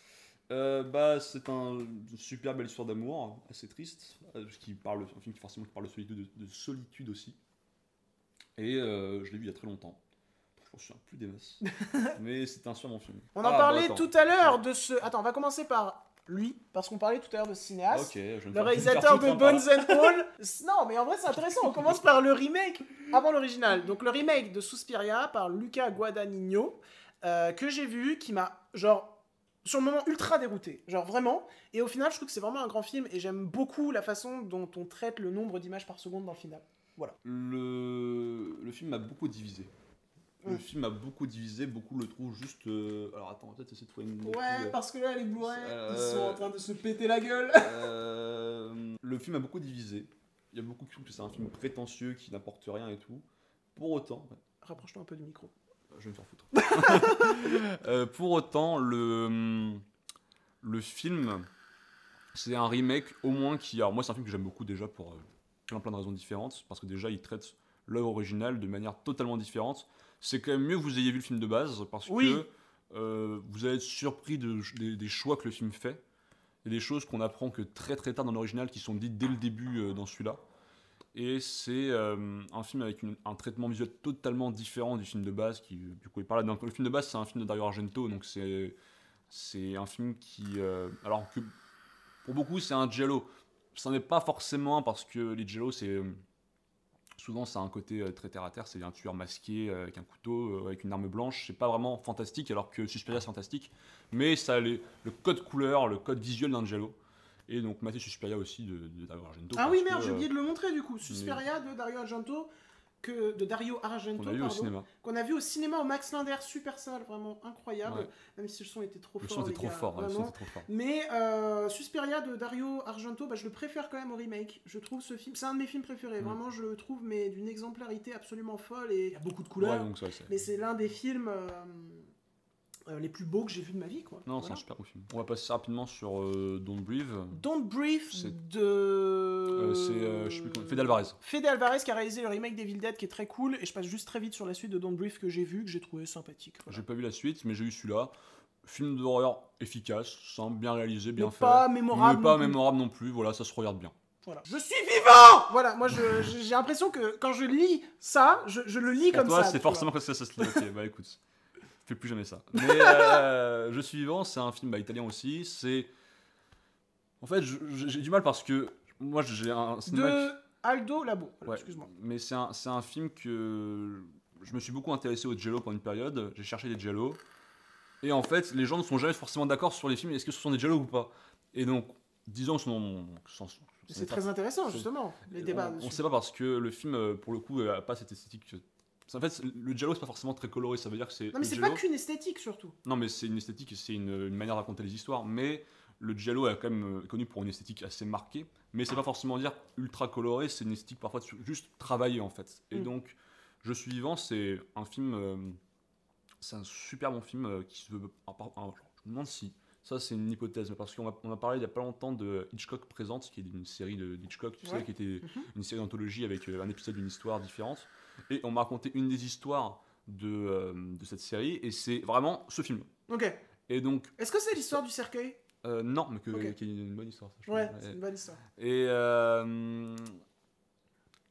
B: C'est une super belle histoire d'amour, assez triste, un film qui forcément parle de solitude aussi. Et je l'ai vu il y a très longtemps. Je m'en souviens plus des masses. Mais c'était un super bon film.
C: On en parlait tout à l'heure de ce... Attends, on va commencer par lui, parce qu'on parlait tout à l'heure de ce cinéaste.
B: Ok, je vais me
C: Le
B: faire-
C: réalisateur
B: je vais
C: de
B: me faire
C: Bones and All. Non, mais en vrai, c'est intéressant. On commence par le remake avant l'original. Donc, le remake de Suspiria par Luca Guadagnino, que j'ai vu, qui m'a, genre, sur le moment, ultra dérouté. Genre, vraiment. Et au final, je trouve que c'est vraiment un grand film, et j'aime beaucoup la façon dont on traite le nombre d'images par seconde dans le final. Voilà.
B: Le film m'a beaucoup divisé. Le
C: Mm.
B: film m'a beaucoup divisé, beaucoup le trouvent juste. Alors attends, on va peut-être essayer de trouver une.
C: Ouais, parce que là, les Blu-ray,
B: Euh,
C: ils sont en train de se péter la gueule.
B: Le film a beaucoup divisé. Il y a beaucoup qui trouvent que c'est un film prétentieux qui n'apporte rien et tout. Pour autant,
C: Rapproche-toi un peu du micro.
B: je vais me faire foutre. Pour autant, le film, c'est un remake au moins qui. Alors moi, c'est un film que j'aime beaucoup déjà pour plein de raisons différentes, parce que déjà, il traite l'œuvre originale de manière totalement différente. C'est quand même mieux que vous ayez vu le film de base, parce
C: Oui.
B: que vous allez être surpris des choix que le film fait. Il y a des choses qu'on apprend que très très tard dans l'original, qui sont dites dès le début dans celui-là. Et c'est un film avec un traitement visuel totalement différent du film de base. Du coup, le film de base, c'est un film de Dario Argento, donc c'est un film qui... alors que pour beaucoup, c'est un giallo. Ça n'est pas forcément un, parce que les giallos, souvent, ça a un côté très terre-à-terre. C'est un tueur masqué avec un couteau, avec une arme blanche. C'est pas vraiment fantastique, alors que Suspiria, c'est fantastique. Mais ça a le code couleur, le code visuel d'un giallo. Et donc, Matteo Suspiria aussi de Dario Argento.
C: Ah oui,
B: parce
C: merde,
B: que,
C: j'ai oublié de le montrer du coup. Suspiria de Dario Argento. de Dario Argento,
B: On a vu au
C: pardon,
B: cinéma.
C: qu'on a vu au cinéma au Max Linder, super salle, vraiment incroyable,
B: Ouais.
C: même si le son était trop
B: Le
C: fort.
B: son était
C: les
B: trop
C: gars,
B: fort. Ouais, le son
C: vraiment.
B: était trop fort.
C: Mais Suspiria de Dario Argento, bah, je le préfère quand même au remake. Je trouve ce film, c'est un de mes films préférés. Vraiment, je le trouve mais d'une exemplarité absolument folle et il y a beaucoup de couleurs.
B: Ouais, donc ça, c'est.
C: Mais c'est l'un des films les plus beaux que j'ai vu de ma vie, quoi.
B: Non,
C: Voilà.
B: c'est un super beau film. On va passer rapidement sur Don't Breathe.
C: Don't Breathe
B: C'est-
C: de.
B: C'est, je sais plus comment. Fede Alvarez.
C: Fede Alvarez qui a réalisé le remake d'Evil Dead qui est très cool. Et je passe juste très vite sur la suite de Don't Breathe que j'ai vu, que j'ai trouvé sympathique. Voilà.
B: J'ai pas vu la suite, mais j'ai eu celui-là. Film d'horreur efficace, simple, bien réalisé, bien
C: Mais
B: fait.
C: pas mémorable
B: Mais pas
C: non plus.
B: mémorable non plus. Voilà, ça se regarde bien.
C: Voilà. Je suis vivant. Voilà, moi j'ai l'impression que quand je lis ça, je le lis
B: Pour
C: comme
B: toi,
C: ça.
B: c'est
C: tu vois.
B: forcément comme ça se lit. Ok, bah écoute, fais plus jamais ça. Mais Je suis vivant, c'est un film italien aussi. C'est. En fait, j'ai du mal parce que moi j'ai un cinéma.
C: De Aldo Labo. Voilà,
B: Ouais,
C: excuse-moi.
B: mais c'est un film que je me suis beaucoup intéressé au giallo pendant une période. J'ai cherché des giallos. Et en fait, les gens ne sont jamais forcément d'accord sur les films. Est-ce que ce sont des giallos ou pas? Et donc, disons que
C: C'est très intéressant, justement, les débats
B: on
C: dessus.
B: sait pas parce que le film, pour le coup, a pas cette esthétique. En fait, le giallo, c'est pas forcément très coloré. Ça veut dire que c'est.
C: Non, mais
B: le
C: c'est
B: giallo-
C: pas qu'une esthétique, surtout.
B: Non, mais c'est une esthétique, c'est une manière de raconter les histoires. Mais le giallo est quand même connu pour une esthétique assez marquée. Mais c'est pas forcément dire ultra coloré, c'est une esthétique parfois juste travaillée en fait. Et donc, Je suis vivant, c'est un film. C'est un super bon film qui se veut. Je me demande si. Ça, c'est une hypothèse, mais parce qu'on a parlé il y a pas longtemps de Hitchcock Présente, qui est une série de Hitchcock, tu sais, qui était une série d'anthologie avec un épisode d'une histoire différente. Et on m'a raconté une des histoires de cette série, et c'est vraiment ce film.
C: Ok.
B: Et donc,
C: Est-ce que c'est l'histoire du cercueil?
B: non, mais
C: Ok.
B: qui est une bonne histoire. Ça, je
C: Ouais,
B: trouve.
C: c'est une bonne histoire.
B: Et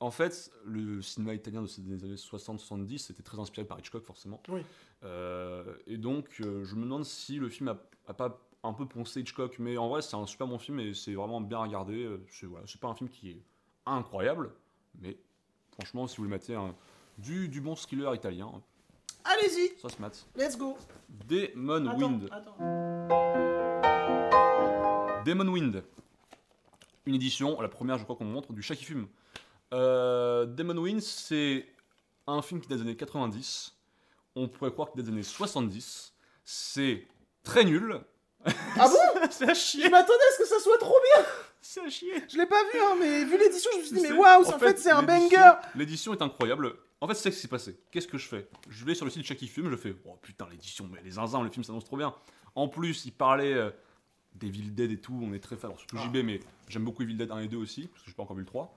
B: en fait, le cinéma italien des années 60-70 c'était très inspiré par Hitchcock, forcément.
C: Oui.
B: Et donc, je me demande si le film a pas un peu poncé Hitchcock, mais en vrai, c'est un super bon film et c'est vraiment bien regardé. C'est pas un film qui est incroyable, mais franchement, si vous voulez mater du bon thriller italien,
C: Allez-y,
B: ça se mate.
C: let's go.
B: Demon Wind.
C: Attends.
B: Demon Wind. Une édition, la première, je crois qu'on montre, du chat qui fume. Demon Wind, c'est un film qui date des années 90. On pourrait croire qu'il date des années 70. C'est très nul.
C: Ah bon?
B: C'est à chier.
C: Je m'attendais à ce que ça soit trop bien.
B: C'est à chier.
C: Je l'ai pas vu, hein, mais vu l'édition, je me suis dit, mais
B: C'est-
C: waouh, en fait, c'est un
B: l'édition-
C: banger.
B: L'édition est incroyable. En fait, c'est ça qui s'est passé. Qu'est-ce que je fais? Je vais sur le site de Chat qui fume, je fais oh putain, l'édition, mais les zinzins, le film s'annonce trop bien. En plus, il parlait d'Evil Dead et tout, on est très fan. Alors, surtout JB, mais j'aime beaucoup Evil Dead 1 et 2 aussi, parce que j'ai pas encore vu le 3.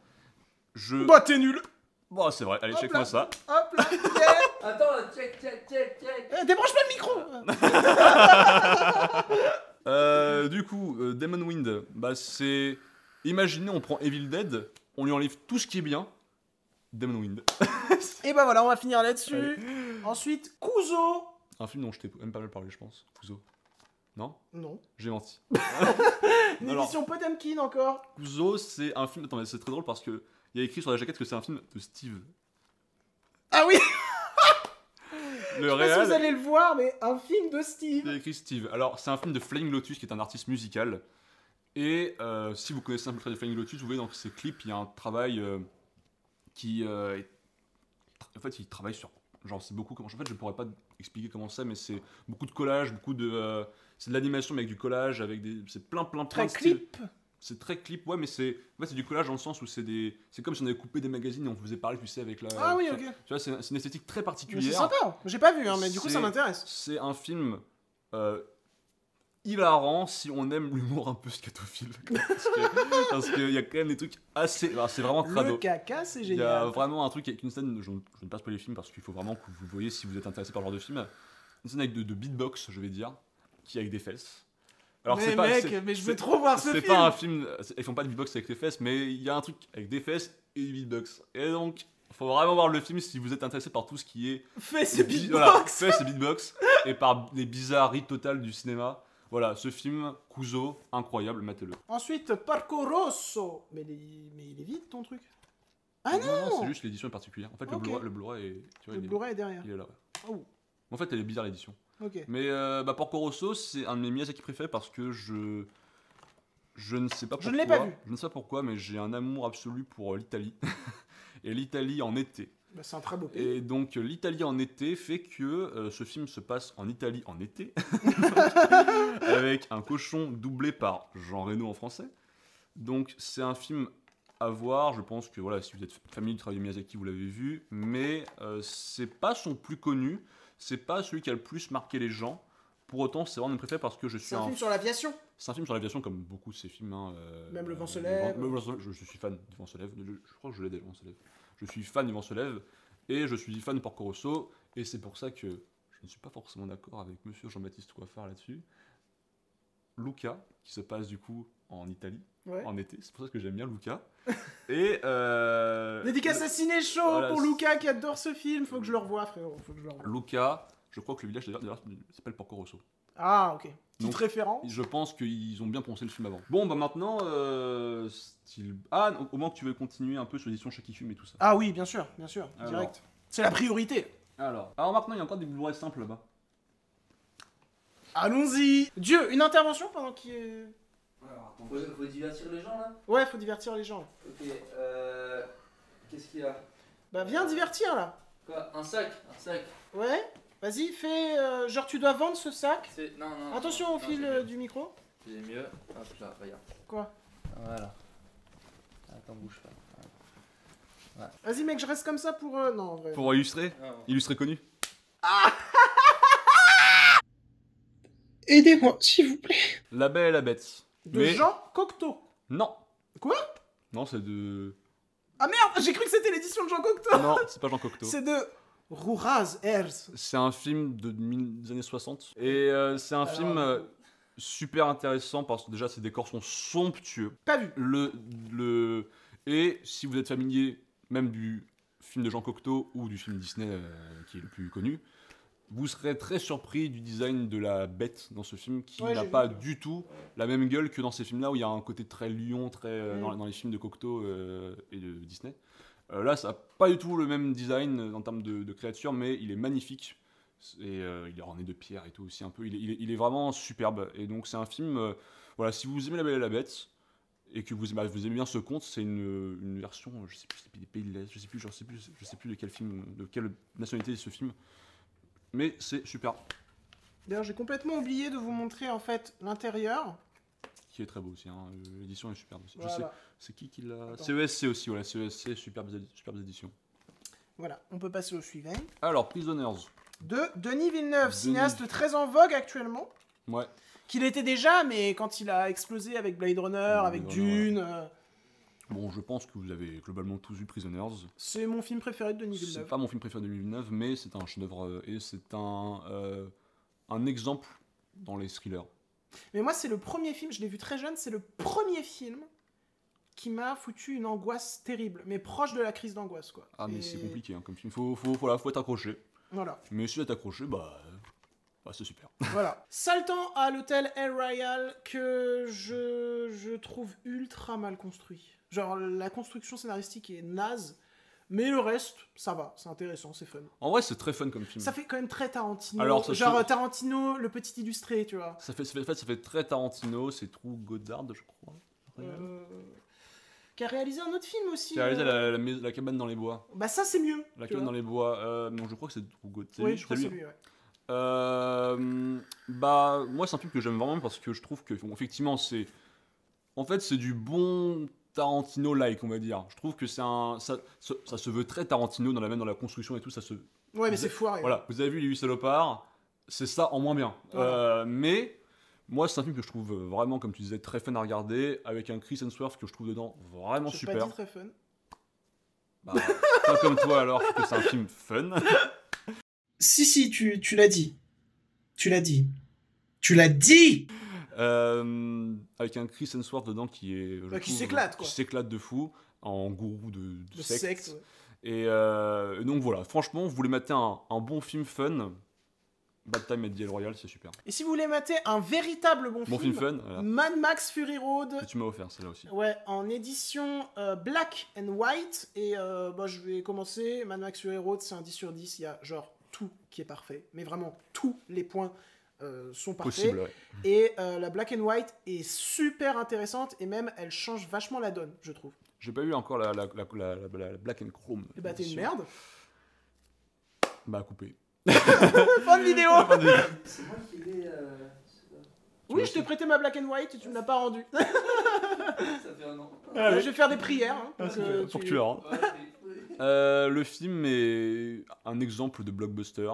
C: Bah, t'es nul.
B: Bon, c'est vrai, allez,
C: Hop
B: check-moi
C: là.
B: ça.
C: Hop là, yeah.
D: Attends, check.
C: Débranche pas le micro.
B: Du coup, Demon Wind, bah c'est. Imaginez, on prend Evil Dead, on lui enlève tout ce qui est bien. Demon Wind.
C: Et bah voilà, on va finir là-dessus.
B: Allez.
C: Ensuite, Kuzo.
B: Un film dont je t'ai même pas mal parlé, je pense. Kuzo. Non?
C: Non.
B: J'ai menti.
C: Une
B: Alors-
C: édition Potemkin encore.
B: Kuzo, c'est un film. Attends, mais c'est très drôle parce que il y a écrit sur la jaquette que c'est un film de Steve.
C: Ah oui,
B: Le
C: je sais pas si vous
B: réel.
C: allez le voir, mais un film de
B: Il y
C: Steve.
B: a écrit Steve. Alors, c'est un film de Flying Lotus qui est un artiste musical. Et si vous connaissez un peu le travail de Flying Lotus, vous voyez dans ses clips, il y a un travail qui. En fait, il travaille sur. Genre, c'est beaucoup. En fait, je pourrais pas expliquer comment c'est, mais c'est beaucoup de collage, beaucoup de. C'est de l'animation, mais avec du collage, avec des. C'est plein
C: Très
B: de styles.
C: clip.
B: C'est très clip, ouais, mais c'est. En fait, c'est du collage dans le sens où c'est des. C'est comme si on avait coupé des magazines et on faisait parler, tu sais, avec la.
C: Ah oui,
B: tu
C: ok.
B: vois, Tu vois, c'est une esthétique très
C: Mais c'est
B: particulière.
C: sympa. J'ai pas vu, hein, mais du coup, ça
B: C'est-
C: m'intéresse.
B: C'est un film hilarant si on aime l'humour un peu scatophile. Parce qu'il y a quand même des trucs assez. Alors, c'est vraiment
C: Le
B: crado.
C: caca, c'est
B: Il y a
C: génial.
B: vraiment un truc avec une scène. Je ne vais pas spoiler les films parce qu'il faut vraiment que vous le voyez si vous êtes intéressé par le genre de film. Une scène avec de beatbox, je vais dire, qui est avec des fesses. Alors,
C: mais
B: c'est pas.
C: mec,
B: c'est-
C: mais je veux
B: c'est-
C: trop voir ce
B: C'est
C: film.
B: pas un film. Ils font pas de beatbox avec les fesses, mais il y a un truc avec des fesses et du beatbox. Et donc, il faut vraiment voir le film si vous êtes intéressé par tout ce qui est.
C: Fais ce
B: Voilà,
C: beatbox.
B: fesses et beatbox. Et par les bizarreries totales du cinéma. Voilà, ce film, Kuzo, incroyable, matez-le.
C: Ensuite, Parco Rosso. Mais il est vide ton truc. Ah non,
B: c'est juste l'édition est particulière. En fait,
C: Ok.
B: le Blu-ray est. Tu vois,
C: le Blu-ray est derrière.
B: il est là. Ouais.
C: Oh,
B: En fait, elle est bizarre l'édition.
C: ok.
B: Mais Porco Rosso, c'est un de mes Miyazaki préférés parce que je ne sais pas pourquoi.
C: Je ne l'ai pas vu.
B: Je ne sais pas pourquoi, mais j'ai un amour absolu pour l'Italie. Et l'Italie en été.
C: Bah, c'est un très beau pays.
B: Et donc l'Italie en été fait que ce film se passe en Italie en été, avec un cochon doublé par Jean Reno en français. Donc c'est un film à voir, je pense que voilà, si vous êtes familier du travail de Miyazaki, vous l'avez vu, mais c'est pas son plus connu, c'est pas celui qui a le plus marqué les gens. Pour autant, c'est vraiment mon préféré parce que je suis
C: C'est un film sur l'aviation.
B: C'est un film sur l'aviation comme beaucoup de ces films. Hein,
C: Même Le Vent se lève.
B: Je suis fan du Vent se lève. Je crois que je l'ai dit, Le Vent se lève. Je suis fan du Vent se lève et je suis fan de Porco Rosso. Et c'est pour ça que je ne suis pas forcément d'accord avec monsieur Jean-Baptiste Coiffard là-dessus. Luca, qui se passe du coup en Italie,
C: Ouais.
B: en été. C'est pour ça que j'aime bien Luca. Et.
C: Dédicace à Ciné Show
B: Voilà,
C: pour Luca qui adore ce film. Faut que je le revoie, frérot. Faut que je le revoie.
B: Luca, je crois que le village d'ailleurs s'appelle Porco Rosso.
C: Ah, ok. Petite
B: Donc,
C: référence.
B: Je pense qu'ils ont bien pensé le film avant. Bon, bah maintenant, style... Ah, au moins que tu veux continuer un peu sur l'édition Shaky Film et tout ça.
C: Ah oui, bien sûr,
B: Alors.
C: direct. C'est la priorité.
B: Alors maintenant, il y a encore des Blu-ray simples là-bas.
C: Allons-y. Dieu, une intervention pendant qu'il est...
D: Alors, faut divertir les gens là.
C: Ouais, faut divertir les gens.
D: Ok, qu'est-ce qu'il y a?
C: Bah viens divertir là.
D: Quoi? Un sac?
C: Ouais. Vas-y, fais... genre tu dois vendre ce sac.
D: Non.
C: Attention
D: non,
C: au fil
D: j'ai
C: du micro.
D: mieux. J'ai mieux. Hop là, regarde.
C: Quoi?
D: Voilà. Attends, bouge pas.
C: Vas-y mec, je reste comme ça pour... Non, en vrai.
B: Pour illustrer
D: Ah, bon.
B: Illustrer connu.
A: Aidez-moi, s'il vous plaît.
B: La Belle et la Bête.
C: De
B: Mais-
C: Jean Cocteau.
B: Non.
C: Quoi?
B: Non, c'est de...
C: Ah merde, j'ai cru que c'était l'édition de Jean Cocteau.
B: Non, c'est pas Jean Cocteau.
C: C'est de Rouraz Hers.
B: C'est un film des années 60. Et c'est un film super intéressant parce que déjà, ses décors sont somptueux.
C: Pas vu.
B: Et si vous êtes familier même du film de Jean Cocteau ou du film Disney qui est le plus connu, vous serez très surpris du design de la bête dans ce film qui
C: Ouais,
B: n'a
C: j'ai
B: pas
C: vu.
B: du tout la même gueule que dans ces films-là où il y a un côté très lion, très dans les films de Cocteau et de Disney. Là, ça n'a pas du tout le même design en termes de créature, mais il est magnifique. Et il est orné de pierre et tout aussi un peu. Il est vraiment superbe. Et donc c'est un film. Voilà, si vous aimez La Belle et la Bête et que vous aimez bien ce conte, c'est une version. Je sais plus, c'est des Pays de l'Est. Je sais plus de quel film, de quelle nationalité est ce film. Mais c'est super,
C: D'ailleurs, j'ai complètement oublié de vous montrer en fait l'intérieur.
B: qui est très beau aussi. Hein. L'édition est superbe aussi. Je
C: Voilà.
B: sais, c'est qui l'a.
C: Attends.
B: CESC aussi, voilà. CESC, superbes éditions.
C: Voilà, on peut passer au suivant.
B: Alors, Prisoners.
C: De Denis Villeneuve,
B: Denis.
C: cinéaste très en vogue actuellement.
B: Ouais.
C: Qu'il était déjà, mais quand il a explosé avec Blade Runner, avec
B: Runner,
C: Dune,
B: Bon, je pense que vous avez globalement tous vu Prisoners.
C: c'est mon film préféré de Denis
B: C'est
C: Villeneuve.
B: pas mon film préféré de 2009, mais c'est un chef-d'œuvre et c'est un exemple dans les thrillers.
C: Mais moi, c'est le premier film, je l'ai vu très jeune, c'est le premier film qui m'a foutu une angoisse terrible, mais proche de la crise d'angoisse, quoi.
B: Ah, mais
C: Et
B: c'est compliqué hein, comme film. Faut être accroché.
C: Voilà,
B: Mais si vous êtes accroché, bah c'est super.
C: voilà. Saltant à l'hôtel El Royal, que je trouve ultra mal construit. Genre, la construction scénaristique est naze, mais le reste, ça va, c'est intéressant, c'est fun.
B: En vrai, c'est très fun comme film.
C: Ça fait quand même très Tarantino.
B: Alors, ça
C: genre
B: se-
C: Tarantino, le petit illustré, tu vois.
B: Ça fait très Tarantino, c'est True Goddard, je crois.
C: Qui a réalisé un autre film aussi.
B: Qui a réalisé la cabane dans les bois.
C: Bah ça c'est mieux.
B: La
C: tu
B: cabane
C: vois.
B: dans les bois. Non, je crois que c'est True Goddard. C'est
C: Oui,
B: lui,
C: je crois que c'est lui, ouais.
B: Bah, moi, c'est un film que j'aime vraiment parce que je trouve que, bon, effectivement, c'est du bon Tarantino-like, on va dire. Je trouve que ça se veut très Tarantino même dans la construction et tout.
C: Ouais, mais c'est foiré.
B: Voilà, vous avez vu Les 8 salopards, c'est ça en moins bien.
C: Voilà.
B: Mais moi, c'est un film que je trouve vraiment, comme tu disais, très fun à regarder, avec un Chris Hemsworth que je trouve dedans vraiment
C: J'ai
B: super.
C: pas dit très fun.
B: Bah, pas comme toi alors, je trouve que c'est un film fun.
A: Si, tu l'as dit. Tu l'as dit. Tu l'as dit!
B: Avec un Chris Hemsworth dedans qui est. je
C: Bah, qui
B: trouve,
C: s'éclate, quoi.
B: Qui s'éclate de fou, en gourou de
C: De
B: secte.
C: secte. Ouais.
B: Et donc voilà, franchement, vous voulez mater un bon film fun, Bad Time at the El Royale, c'est super.
C: Et si vous voulez mater un véritable bon
B: Bon film fun, voilà.
C: Mad Max Fury Road.
B: Que tu m'as offert, celle-là aussi.
C: Ouais, en édition black and white. Et bah, je vais commencer. Mad Max Fury Road, c'est un 10 sur 10. Il y a genre tout qui est parfait. Mais vraiment, tous les points sont parfaits.
B: Possible, ouais.
C: Et la black and white est super intéressante. Et même, elle change vachement la donne, je trouve.
B: J'ai pas eu encore la Black and Chrome.
C: Et bah, t'es une
B: édition.
C: merde.
B: Bah, coupé.
C: Fin de vidéo.
D: C'est moi qui l'ai.
C: Oui, je t'ai prêté ma black and white et tu me l'as pas rendu.
D: Ça fait un an.
C: Je vais faire des prières. Hein,
B: Pour que tu l'as. Hein.
D: Ouais, oui.
B: Le film est un exemple de blockbuster.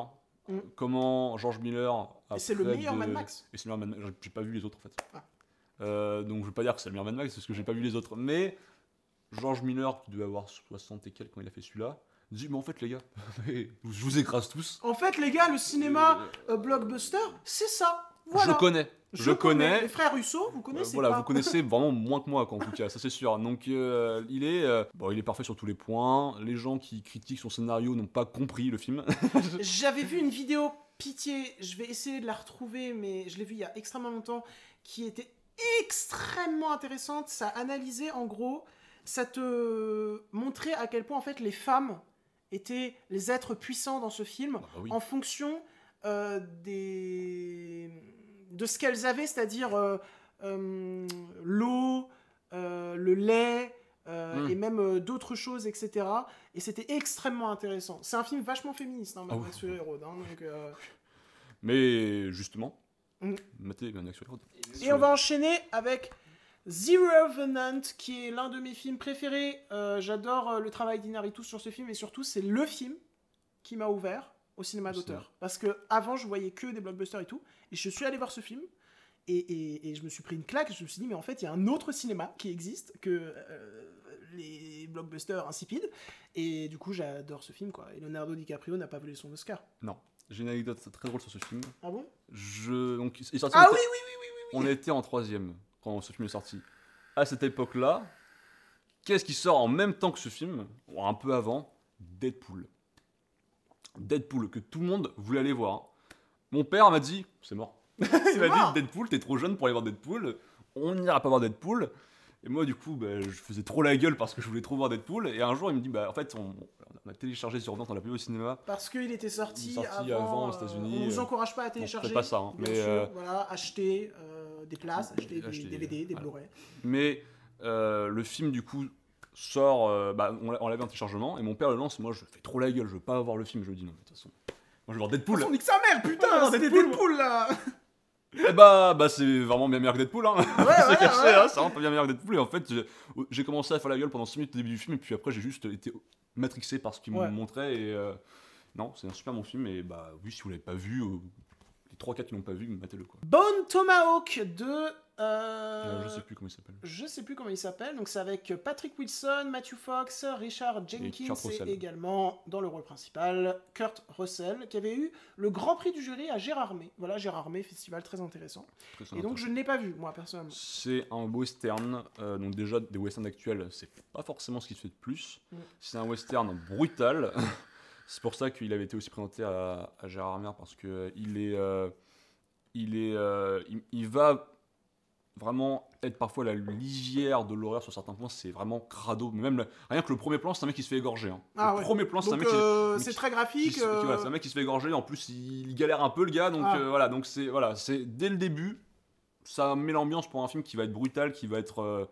C: Mm.
B: Comment George Miller a
C: Et c'est le
B: fait
C: meilleur
B: de-
C: Mad Max.
B: Et c'est le meilleur Mad Max. J'ai pas vu les autres en fait.
C: Ah.
B: Donc je vais pas dire que c'est le meilleur Mad Max parce que j'ai pas vu les autres. Mais George Miller, qui devait avoir 60 et quelques quand il a fait celui-là, dit mais en fait les gars, je vous écrase tous.
C: En fait, les gars, le cinéma blockbuster, c'est ça. Voilà.
B: Je connais.
C: Les frères Russo, vous connaissez
B: Voilà,
C: pas.
B: vous connaissez vraiment moins que moi, quoi, en tout cas, ça c'est sûr. Donc il est parfait sur tous les points. Les gens qui critiquent son scénario n'ont pas compris le film.
C: J'avais vu une vidéo, pitié, je vais essayer de la retrouver, mais je l'ai vue il y a extrêmement longtemps, qui était extrêmement intéressante. Ça analysait, en gros, ça te montrait à quel point, en fait, les femmes étaient les êtres puissants dans ce film,
B: Ah bah oui.
C: en fonction de ce qu'elles avaient, c'est-à-dire l'eau, le lait, et même d'autres choses, etc. Et c'était extrêmement intéressant. C'est un film vachement féministe, hein, Mad Max Fury Road. Hein, donc,
B: Mais justement,
C: Mm.
B: matez Mad Max Fury Road.
C: Et on va enchaîner avec The Revenant, qui est l'un de mes films préférés. J'adore le travail d'Inarritu sur ce film, et surtout, c'est le film qui m'a ouvert au cinéma d'auteur. Parce que avant, je voyais que des blockbusters et tout, et je suis allé voir ce film, et je me suis pris une claque, je me suis dit, mais en fait, il y a un autre cinéma qui existe que les blockbusters insipides, et du coup, j'adore ce film, quoi. Et Leonardo DiCaprio n'a pas volé son Oscar.
B: Non, j'ai une anecdote très drôle sur ce film.
C: Ah bon?
B: Donc, il est sorti
C: Ah
B: en-
C: oui, oui.
B: On était en 3ème quand ce film est sorti. À cette époque-là, qu'est-ce qui sort en même temps que ce film, ou un peu avant? Deadpool. Deadpool, que tout le monde voulait aller voir. Mon père m'a dit, c'est mort. Il m'a
C: mort.
B: dit, Deadpool, t'es trop jeune pour aller voir Deadpool, on n'ira pas voir Deadpool. Et moi, du coup, bah, je faisais trop la gueule parce que je voulais trop voir Deadpool. Et un jour, il me dit, bah, en fait, on a téléchargé sur Nantes, on l'a vu au cinéma.
C: Parce qu'il était sorti,
B: Il est sorti avant aux États-Unis,
C: on vous encourage pas à télécharger.
B: faites pas ça, hein,
C: Bien
B: mais,
C: sûr, voilà, acheter des places, acheter
B: acheter,
C: des DVD, des
B: voilà.
C: Blu-ray.
B: Mais le film, du coup, sort. On l'avait en téléchargement. Et mon père le lance. Moi, je fais trop la gueule. Je veux pas voir le film. Je lui dis, non, mais de toute façon, moi, je vais voir Deadpool.
C: On nique sa mère, putain,
B: Ah,
C: c'était
B: Deadpool.
C: Deadpool là.
B: Et bah, c'est vraiment bien meilleur que Deadpool. Hein.
C: Ouais,
B: C'est
C: ouais,
B: caché,
C: ouais.
B: hein, c'est vraiment pas bien meilleur que Deadpool. Et en fait, j'ai commencé à faire la gueule pendant 5 minutes au début du film. Et puis après, j'ai juste été matrixé par ce qu'il
C: Ouais.
B: me montrait. Et non, c'est un super bon film. Et bah, oui, si vous l'avez pas vu, les 3-4 qui l'ont pas vu, matez-le quoi.
C: Bone Tomahawk de.
B: Je sais plus comment il s'appelle.
C: Je sais plus comment il s'appelle, donc c'est avec Patrick Wilson, Matthew Fox, Richard Jenkins
B: Kurt Russell.
C: et également dans le rôle principal Kurt Russell, qui avait eu le grand prix du jury à Gérardmer. Voilà, Gérardmer, festival très intéressant.
B: Très
C: Et donc je ne l'ai pas vu, moi personnellement.
B: C'est un western, donc déjà des westerns actuels, c'est pas forcément ce qui se fait de plus.
C: Mm.
B: C'est un western brutal. C'est pour ça qu'il avait été aussi présenté à Gérard Armer parce que il va vraiment être parfois la lisière de l'horreur sur certains points. C'est vraiment crado. Mais même rien que le premier plan, c'est un mec qui se fait égorger. Hein.
C: Ah
B: le
C: ouais.
B: premier plan, c'est un
C: Donc
B: mec qui
C: c'est très graphique.
B: voilà, c'est un mec qui se fait égorger. En plus, il galère un peu le gars. Donc
C: Ah.
B: voilà, donc c'est dès le début, ça met l'ambiance pour un film qui va être brutal, qui va être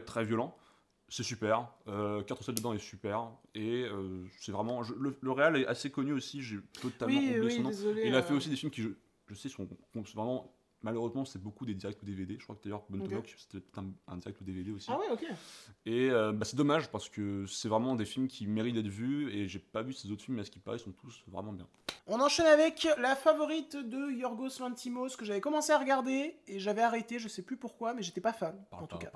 B: très violent. C'est super. 4 dedans est super. Et c'est vraiment. Le réal est assez connu aussi. J'ai totalement oublié
C: oui,
B: son nom.
C: désolé.
B: Il a fait aussi des films qui, je sais, sont vraiment. Malheureusement, c'est beaucoup des directs ou DVD. Je crois que d'ailleurs, Bone
C: Ok.
B: Tomahawk, c'était un direct ou DVD aussi.
C: Ah ouais, ok.
B: Et c'est dommage parce que c'est vraiment des films qui méritent d'être vus. Et j'ai pas vu ces autres films, mais à ce qui paraît, ils sont tous vraiment bien.
C: On enchaîne avec la favorite de Yorgos Lanthimos que j'avais commencé à regarder et j'avais arrêté, je sais plus pourquoi, mais j'étais pas fan en tout cas.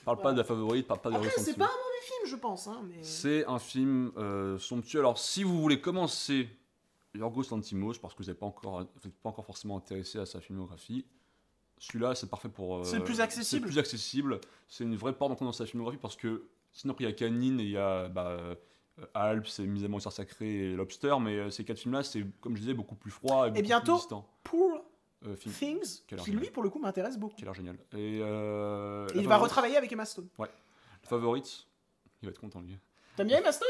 B: Parle pas de la favorite, parle pas de
C: Après,
B: Ressenti.
C: c'est pas un mauvais film, je pense. Hein, mais...
B: C'est un film somptueux. Alors, si vous voulez commencer Yorgos Lanthimos, parce que vous n'êtes pas encore forcément intéressé à sa filmographie, celui-là, c'est parfait pour...
C: C'est le plus accessible.
B: C'est le plus accessible. C'est une vraie porte d'entrée dans sa filmographie, parce que sinon, après, il y a Canine et il y a Alps, c'est Mise à mort sacré et Lobster, mais ces 4 films-là, c'est, comme je disais, beaucoup plus froid et beaucoup
C: bientôt,
B: plus distant.
C: Poor
B: Film
C: Things,
B: Quel
C: qui lui, pour le coup, m'intéresse beaucoup.
B: qui a l'air génial.
C: Et
B: Et,
C: il va retravailler avec Emma Stone.
B: Le Favorite, il va être content, lui.
C: T'aimes bien Emma Stone?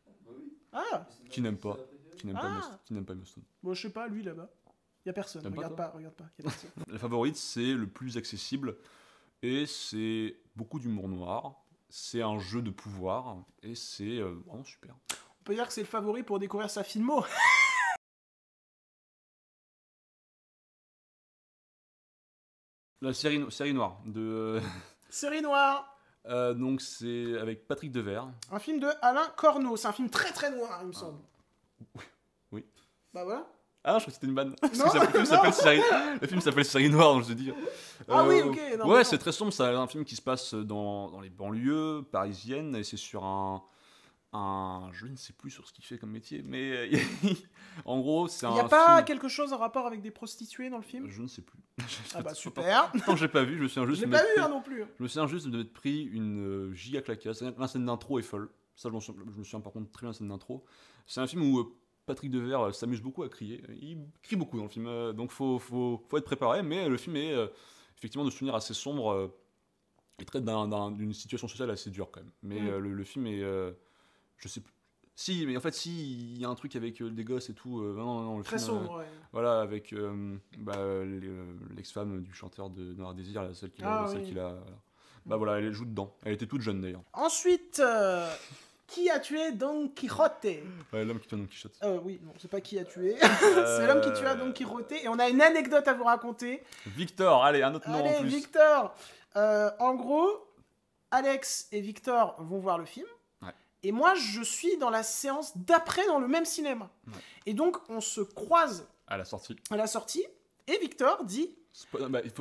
D: Bah oui.
C: Ah,
B: Qui n'aime pas Qui n'aime
C: Ah.
B: pas Emma Stone.
C: bon, je sais pas, lui là-bas. Y a personne,
B: T'aimes pas,
C: regarde pas, regarde pas. Y a personne.
B: La Favorite, c'est le plus accessible et c'est beaucoup d'humour noir. C'est un jeu de pouvoir et c'est vraiment super.
C: On peut dire que c'est le favori pour découvrir sa filmo.
B: La série noire de.
C: Série noire.
B: Donc c'est avec Patrick Devers.
C: Un film de Alain Corneau. C'est un film très très noir, il me semble.
B: Oui.
C: Bah voilà.
B: Ah non, je crois que c'était une vanne. Parce
C: Non,
B: que le film s'appelle Série Noire, donc je te dis.
C: Ah oui, ok. Non,
B: Ouais,
C: non.
B: c'est très sombre. C'est un film qui se passe dans les banlieues parisiennes et c'est sur un. Je ne sais plus sur ce qu'il fait comme métier, mais en gros, c'est un.
C: Il n'y a pas
B: film-
C: quelque chose en rapport avec des prostituées dans le film?
B: Je ne sais plus.
C: Ah bah super.
B: Tant que j'ai pas vu, je me souviens
C: Je
B: juste.
C: l'ai
B: de
C: pas
B: m'être
C: vu
B: pris-
C: hein, non plus.
B: Je me souviens juste de m'être pris une giga claquasse. La scène d'intro est folle. Ça, je me souviens par contre très bien de la scène d'intro. C'est un film où Patrick Devers s'amuse beaucoup à crier. Il crie beaucoup dans le film, donc faut être préparé. Mais le film est effectivement de souvenirs assez sombres et traite d'une situation sociale assez dure quand même. Mais le film est, je sais plus. Si, mais en fait, si, il y a un truc avec des gosses et tout. Non, le
C: Très
B: film,
C: sombre, ouais.
B: voilà, avec l'ex-femme du chanteur de Noir Désir, celle qui
C: Ah
B: l'a. Celle
C: oui.
B: qui l'a- Bah voilà, elle joue dedans. Elle était toute jeune d'ailleurs.
C: Ensuite, qui a tué Don Quixote?
B: Ouais, l'homme qui tue Don Quichotte.
C: Oui, non, c'est pas qui a tué. C'est l'homme qui tua Don Quixote. Et on a une anecdote à vous raconter.
B: Victor, allez, un autre nom en
C: Allez,
B: plus.
C: Victor. En gros, Alex et Victor vont voir le film.
B: Ouais.
C: Et moi, je suis dans la séance d'après dans le même cinéma.
B: Ouais.
C: Et donc, on se croise
B: À la sortie.
C: à la sortie. Et Victor dit...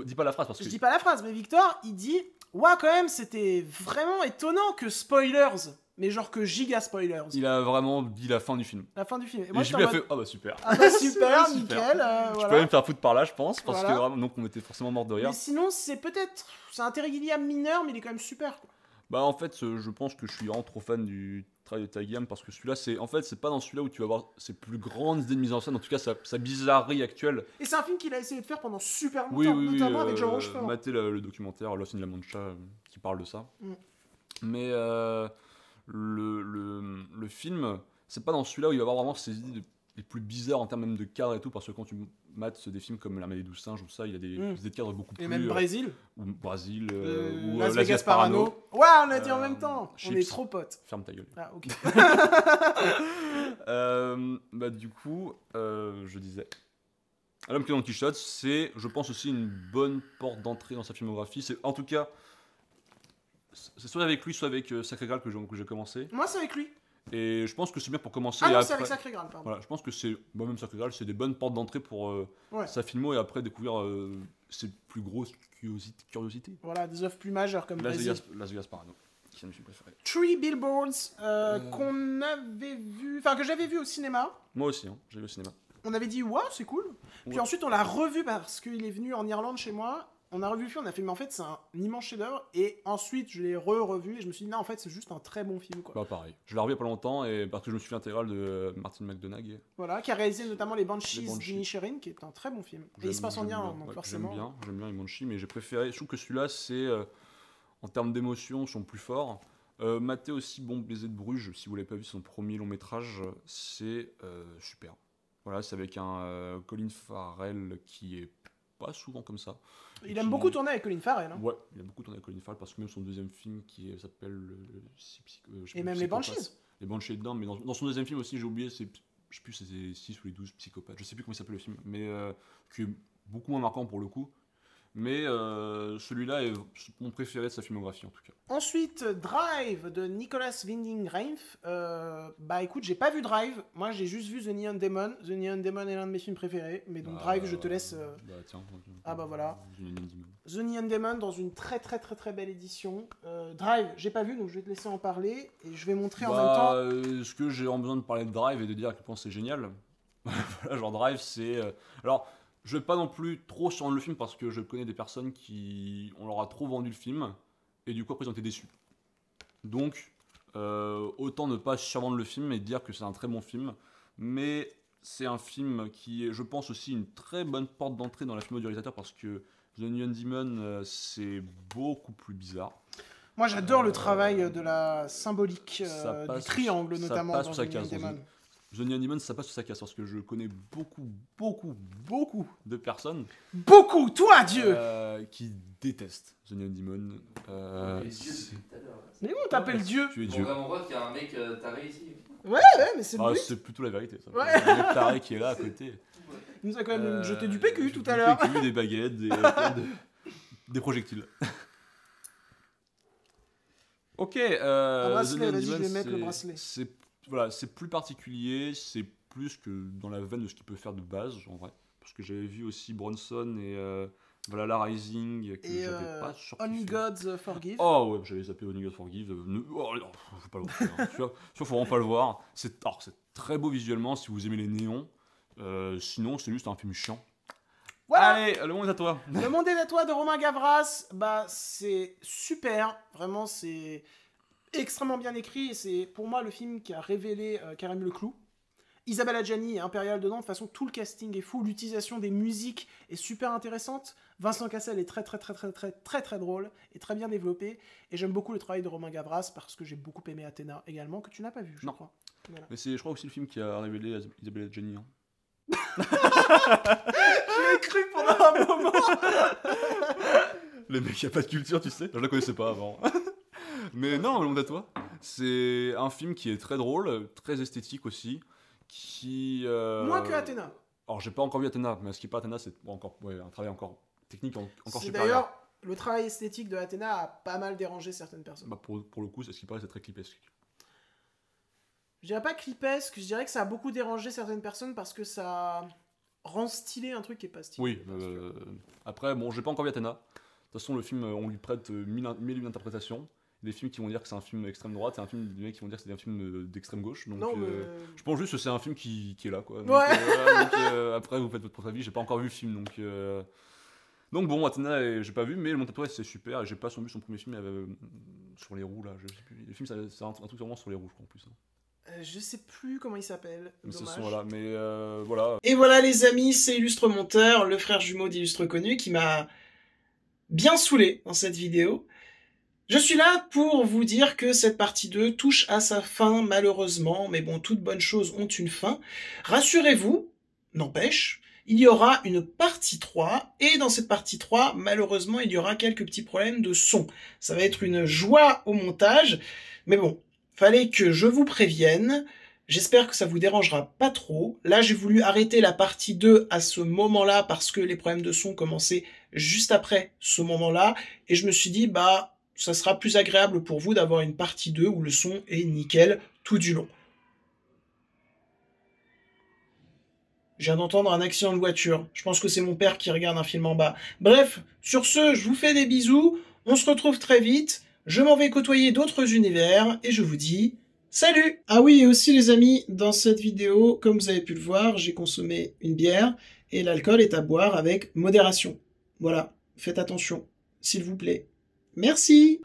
B: Dis pas la phrase parce que.
C: Je dis pas la phrase, mais Victor, il dit... Ouais, quand même, c'était vraiment étonnant que spoilers. Mais genre que giga spoilers.
B: Il a vraiment dit la fin du film.
C: La fin du film. Et
B: Et
C: moi,
B: JB
C: j'étais en
B: a fait.
C: mode,
B: Ah bah super.
C: ah bah super,
B: Super.
C: nickel.
B: Je
C: voilà.
B: peux même faire foutre par là, je pense, parce
C: Voilà.
B: que vraiment, donc on était forcément mort de rire.
C: Mais sinon, c'est peut-être... C'est un Terry Gilliam mineur, mais il est quand même super, quoi.
B: Bah en fait, je pense que je suis vraiment trop fan du travail de Terry Gilliam parce que celui-là, c'est pas dans celui-là où tu vas voir ses plus grandes idées de mise en scène, en tout cas sa bizarrerie actuelle.
C: Et c'est un film qu'il a essayé de faire pendant super longtemps,
B: Oui,
C: notamment avec Jean Rochefort.
B: matez le documentaire Lost in La Mancha qui parle de ça.
C: Mm.
B: Mais le film, c'est pas dans celui-là où il va avoir vraiment ses idées les plus bizarres en termes même de cadre et tout, parce que quand tu mates des films comme La Mêlée 12 singes ou ça, il y a des idées de cadre beaucoup plus.
C: Et même Brésil,
B: ou Brésil, ou
C: Las Vegas Parano. Ouais, on l'a dit en même temps. On
B: Chips.
C: est trop potes.
B: Ferme ta gueule.
C: Ah, ok.
B: Bah du coup, je disais, L'homme qui est Don Quichotte, c'est, je pense aussi une bonne porte d'entrée dans sa filmographie. C'est en tout cas, c'est soit avec lui, soit avec Sacré Graal que j'ai commencé.
C: Moi, c'est avec lui.
B: Et je pense que c'est bien pour commencer.
C: Ah
B: et
C: non,
B: après,
C: c'est avec Sacré Graal, pardon.
B: voilà, je pense que c'est, même Sacré Graal, c'est des bonnes portes d'entrée pour
C: Ouais.
B: sa filmo et après découvrir ses plus grosses curiosités.
C: Voilà, des œuvres plus majeures comme
B: Las
C: Brésil.
B: Vegas Parano, qui est un de mes films préférés.
C: Three Billboards, qu'on avait vu... Enfin, que j'avais vu au cinéma.
B: Moi aussi, hein, j'ai vu au cinéma.
C: On avait dit, ouais, c'est cool. Puis
B: Ouais.
C: ensuite, on l'a revu parce qu'il est venu en Irlande chez moi. On a revu le film, on a fait, mais en fait, c'est un immense chef-d'œuvre. Et ensuite, je l'ai revu et je me suis dit, non, en fait, c'est juste un très bon film, quoi.
B: Bah pareil. Je l'ai revu il y a pas longtemps et parce que je me suis fait l'intégrale de Martin McDonagh.
C: Voilà, qui a réalisé notamment les Banshees
B: Les Banshees.
C: d'Inisherin, qui est un très bon film. Et il se passe en
B: J'aime
C: Irlande,
B: bien,
C: donc
B: ouais,
C: forcément.
B: J'aime bien les Banshees, mais j'ai préféré. Je trouve que celui-là, c'est en termes d'émotion, sont plus forts. Maté aussi, Bon Baiser de Bruges, si vous l'avez pas vu, son premier long métrage, c'est super. Voilà, c'est avec un Colin Farrell qui est pas souvent comme ça.
C: Il aime beaucoup tourner avec Colin Farrell. Hein.
B: Ouais, il a beaucoup tourné avec Colin Farrell parce que même son deuxième film qui s'appelle je sais
C: Et
B: plus,
C: même les
B: Psychopathe.
C: Banshees.
B: Les Banshees est dedans, mais dans son deuxième film aussi, j'ai oublié, je sais plus si c'est 6 ou les 12 Psychopathes, je sais plus comment il s'appelle le film, mais qui est beaucoup moins marquant pour le coup. Mais celui-là est mon préféré de sa filmographie en tout cas.
C: Ensuite, Drive de Nicolas Winding Refn. Bah écoute, j'ai pas vu Drive. Moi, j'ai juste vu The Neon Demon. The Neon Demon est l'un de mes films préférés. Mais donc, Drive, je te laisse.
B: Bah tiens.
C: Ah bah voilà.
B: The Neon Demon.
C: The Neon Demon dans une très très très très belle édition. Drive, j'ai pas vu, donc je vais te laisser en parler. Et je vais montrer en même temps.
B: Est-ce que j'ai vraiment besoin de parler de Drive et de dire à quel point c'est génial? Voilà, genre Drive, c'est. Alors, je vais pas non plus trop sur le film parce que je connais des personnes qui. On leur a trop vendu le film et du coup après ils ont été déçus. Donc, autant ne pas survendre le film et dire que c'est un très bon film. Mais c'est un film qui est, je pense, aussi une très bonne porte d'entrée dans la film du réalisateur parce que The Neon Demon, c'est beaucoup plus bizarre.
C: Moi, j'adore le travail de la symbolique
B: Ça
C: du
B: passe-
C: triangle,
B: ça
C: notamment
B: passe
C: dans
B: sous sa
C: The Neon
B: case, dans
C: Demon.
B: The Neon Demon, ça passe sur sa casse parce que je connais beaucoup de personnes
C: Beaucoup, toi, Dieu
B: qui détestent The Neon Demon.
D: Les dieux depuis tout à l'heure.
C: Mais où on t'appelle Dieu?
B: Tu es
D: Pour
B: Dieu.
D: vraiment voir qu'il y a un mec taré ici.
C: Ouais, mais c'est le
B: Ah,
C: but.
B: c'est plutôt la vérité, ça.
C: Ouais.
B: Un mec taré qui est là à côté.
C: Il nous a quand même jeté du PQ tout
B: Du
C: à l'heure.
B: PQ, des baguettes, des projectiles. Ok,
C: bracelet,
B: The
C: vas-y, je
B: Demon,
C: vais mettre le bracelet.
B: Voilà, c'est plus particulier, c'est plus que dans la veine de ce qu'il peut faire de base, en vrai. Parce que j'avais vu aussi Bronson et Valhalla Rising, que
C: Et
B: j'avais pas surkiffé.
C: Only Gods Forgive.
B: Oh ouais, j'avais zappé Only God Forgive. Oh non, faut pas le voir. Hein. Tu vois, faut vraiment pas le voir. C'est très beau visuellement si vous aimez les néons. Sinon, c'est juste un film chiant.
C: Voilà.
B: Allez, le monde est à toi.
C: Le monde est à toi de Romain Gavras, bah c'est super, vraiment c'est extrêmement bien écrit et c'est pour moi le film qui a révélé Karim Leclou. Isabelle Adjani et Impérial dedans, de toute façon tout le casting est fou, l'utilisation des musiques est super intéressante. Vincent Cassel est très drôle et très bien développé et j'aime beaucoup le travail de Romain Gavras parce que j'ai beaucoup aimé Athéna également que tu n'as pas vu, je
B: Non.
C: crois. Voilà.
B: Mais c'est, je crois, aussi le film qui a révélé Isabelle Adjani. Hein.
C: J'ai cru pendant un moment.
B: Le mec, il a pas de culture, tu sais. Je la connaissais pas avant. Mais non, le monde à toi. C'est un film qui est très drôle, très esthétique aussi.
C: Moins que Athéna.
B: Alors, j'ai pas encore vu Athéna, mais ce qui est pas Athéna, c'est encore un travail encore technique, encore
C: C'est
B: supérieur.
C: d'ailleurs le travail esthétique de Athéna a pas mal dérangé certaines personnes.
B: Bah, pour le coup, c'est ce qui paraît, c'est très clipesque.
C: Je dirais pas clipesque, je dirais que ça a beaucoup dérangé certaines personnes parce que ça rend stylé un truc qui est pas stylé.
B: Oui, après, bon, j'ai pas encore vu Athéna. De toute façon, le film, on lui prête mille et une interprétations. Des films qui vont dire que c'est un film extrême droite, et un film des mecs qui vont dire que c'est un film d'extrême gauche. Donc,
C: Non, mais...
B: je pense juste que c'est un film qui est là, quoi. Donc,
C: Ouais.
B: après, vous faites votre propre avis. J'ai pas encore vu le film, donc bon, Athéna, j'ai pas vu, mais Le Monde à toi, c'est super. J'ai pas vu son premier film sur les roues là. Je sais plus. Le film, c'est un truc vraiment sur les roues, je crois, en plus. Hein.
C: Je sais plus comment il s'appelle.
B: Mais ce
C: Dommage.
B: sont voilà, voilà.
A: Et voilà les amis, c'est Illustre Monteur, le frère jumeau d'Illustre Connu, qui m'a bien saoulé dans cette vidéo. Je suis là pour vous dire que cette partie 2 touche à sa fin malheureusement, mais bon, toutes bonnes choses ont une fin. Rassurez-vous, n'empêche, il y aura une partie 3, et dans cette partie 3, malheureusement, il y aura quelques petits problèmes de son. Ça va être une joie au montage, mais bon, fallait que je vous prévienne. J'espère que ça vous dérangera pas trop. Là, j'ai voulu arrêter la partie 2 à ce moment-là parce que les problèmes de son commençaient juste après ce moment-là. Et je me suis dit, bah, ça sera plus agréable pour vous d'avoir une partie 2 où le son est nickel tout du long. Je viens d'entendre un accident de voiture. Je pense que c'est mon père qui regarde un film en bas. Bref, sur ce, je vous fais des bisous. On se retrouve très vite. Je m'en vais côtoyer d'autres univers et je vous dis salut! Ah oui, et aussi les amis, dans cette vidéo, comme vous avez pu le voir, j'ai consommé une bière et l'alcool est à boire avec modération. Voilà, faites attention, s'il vous plaît. Merci!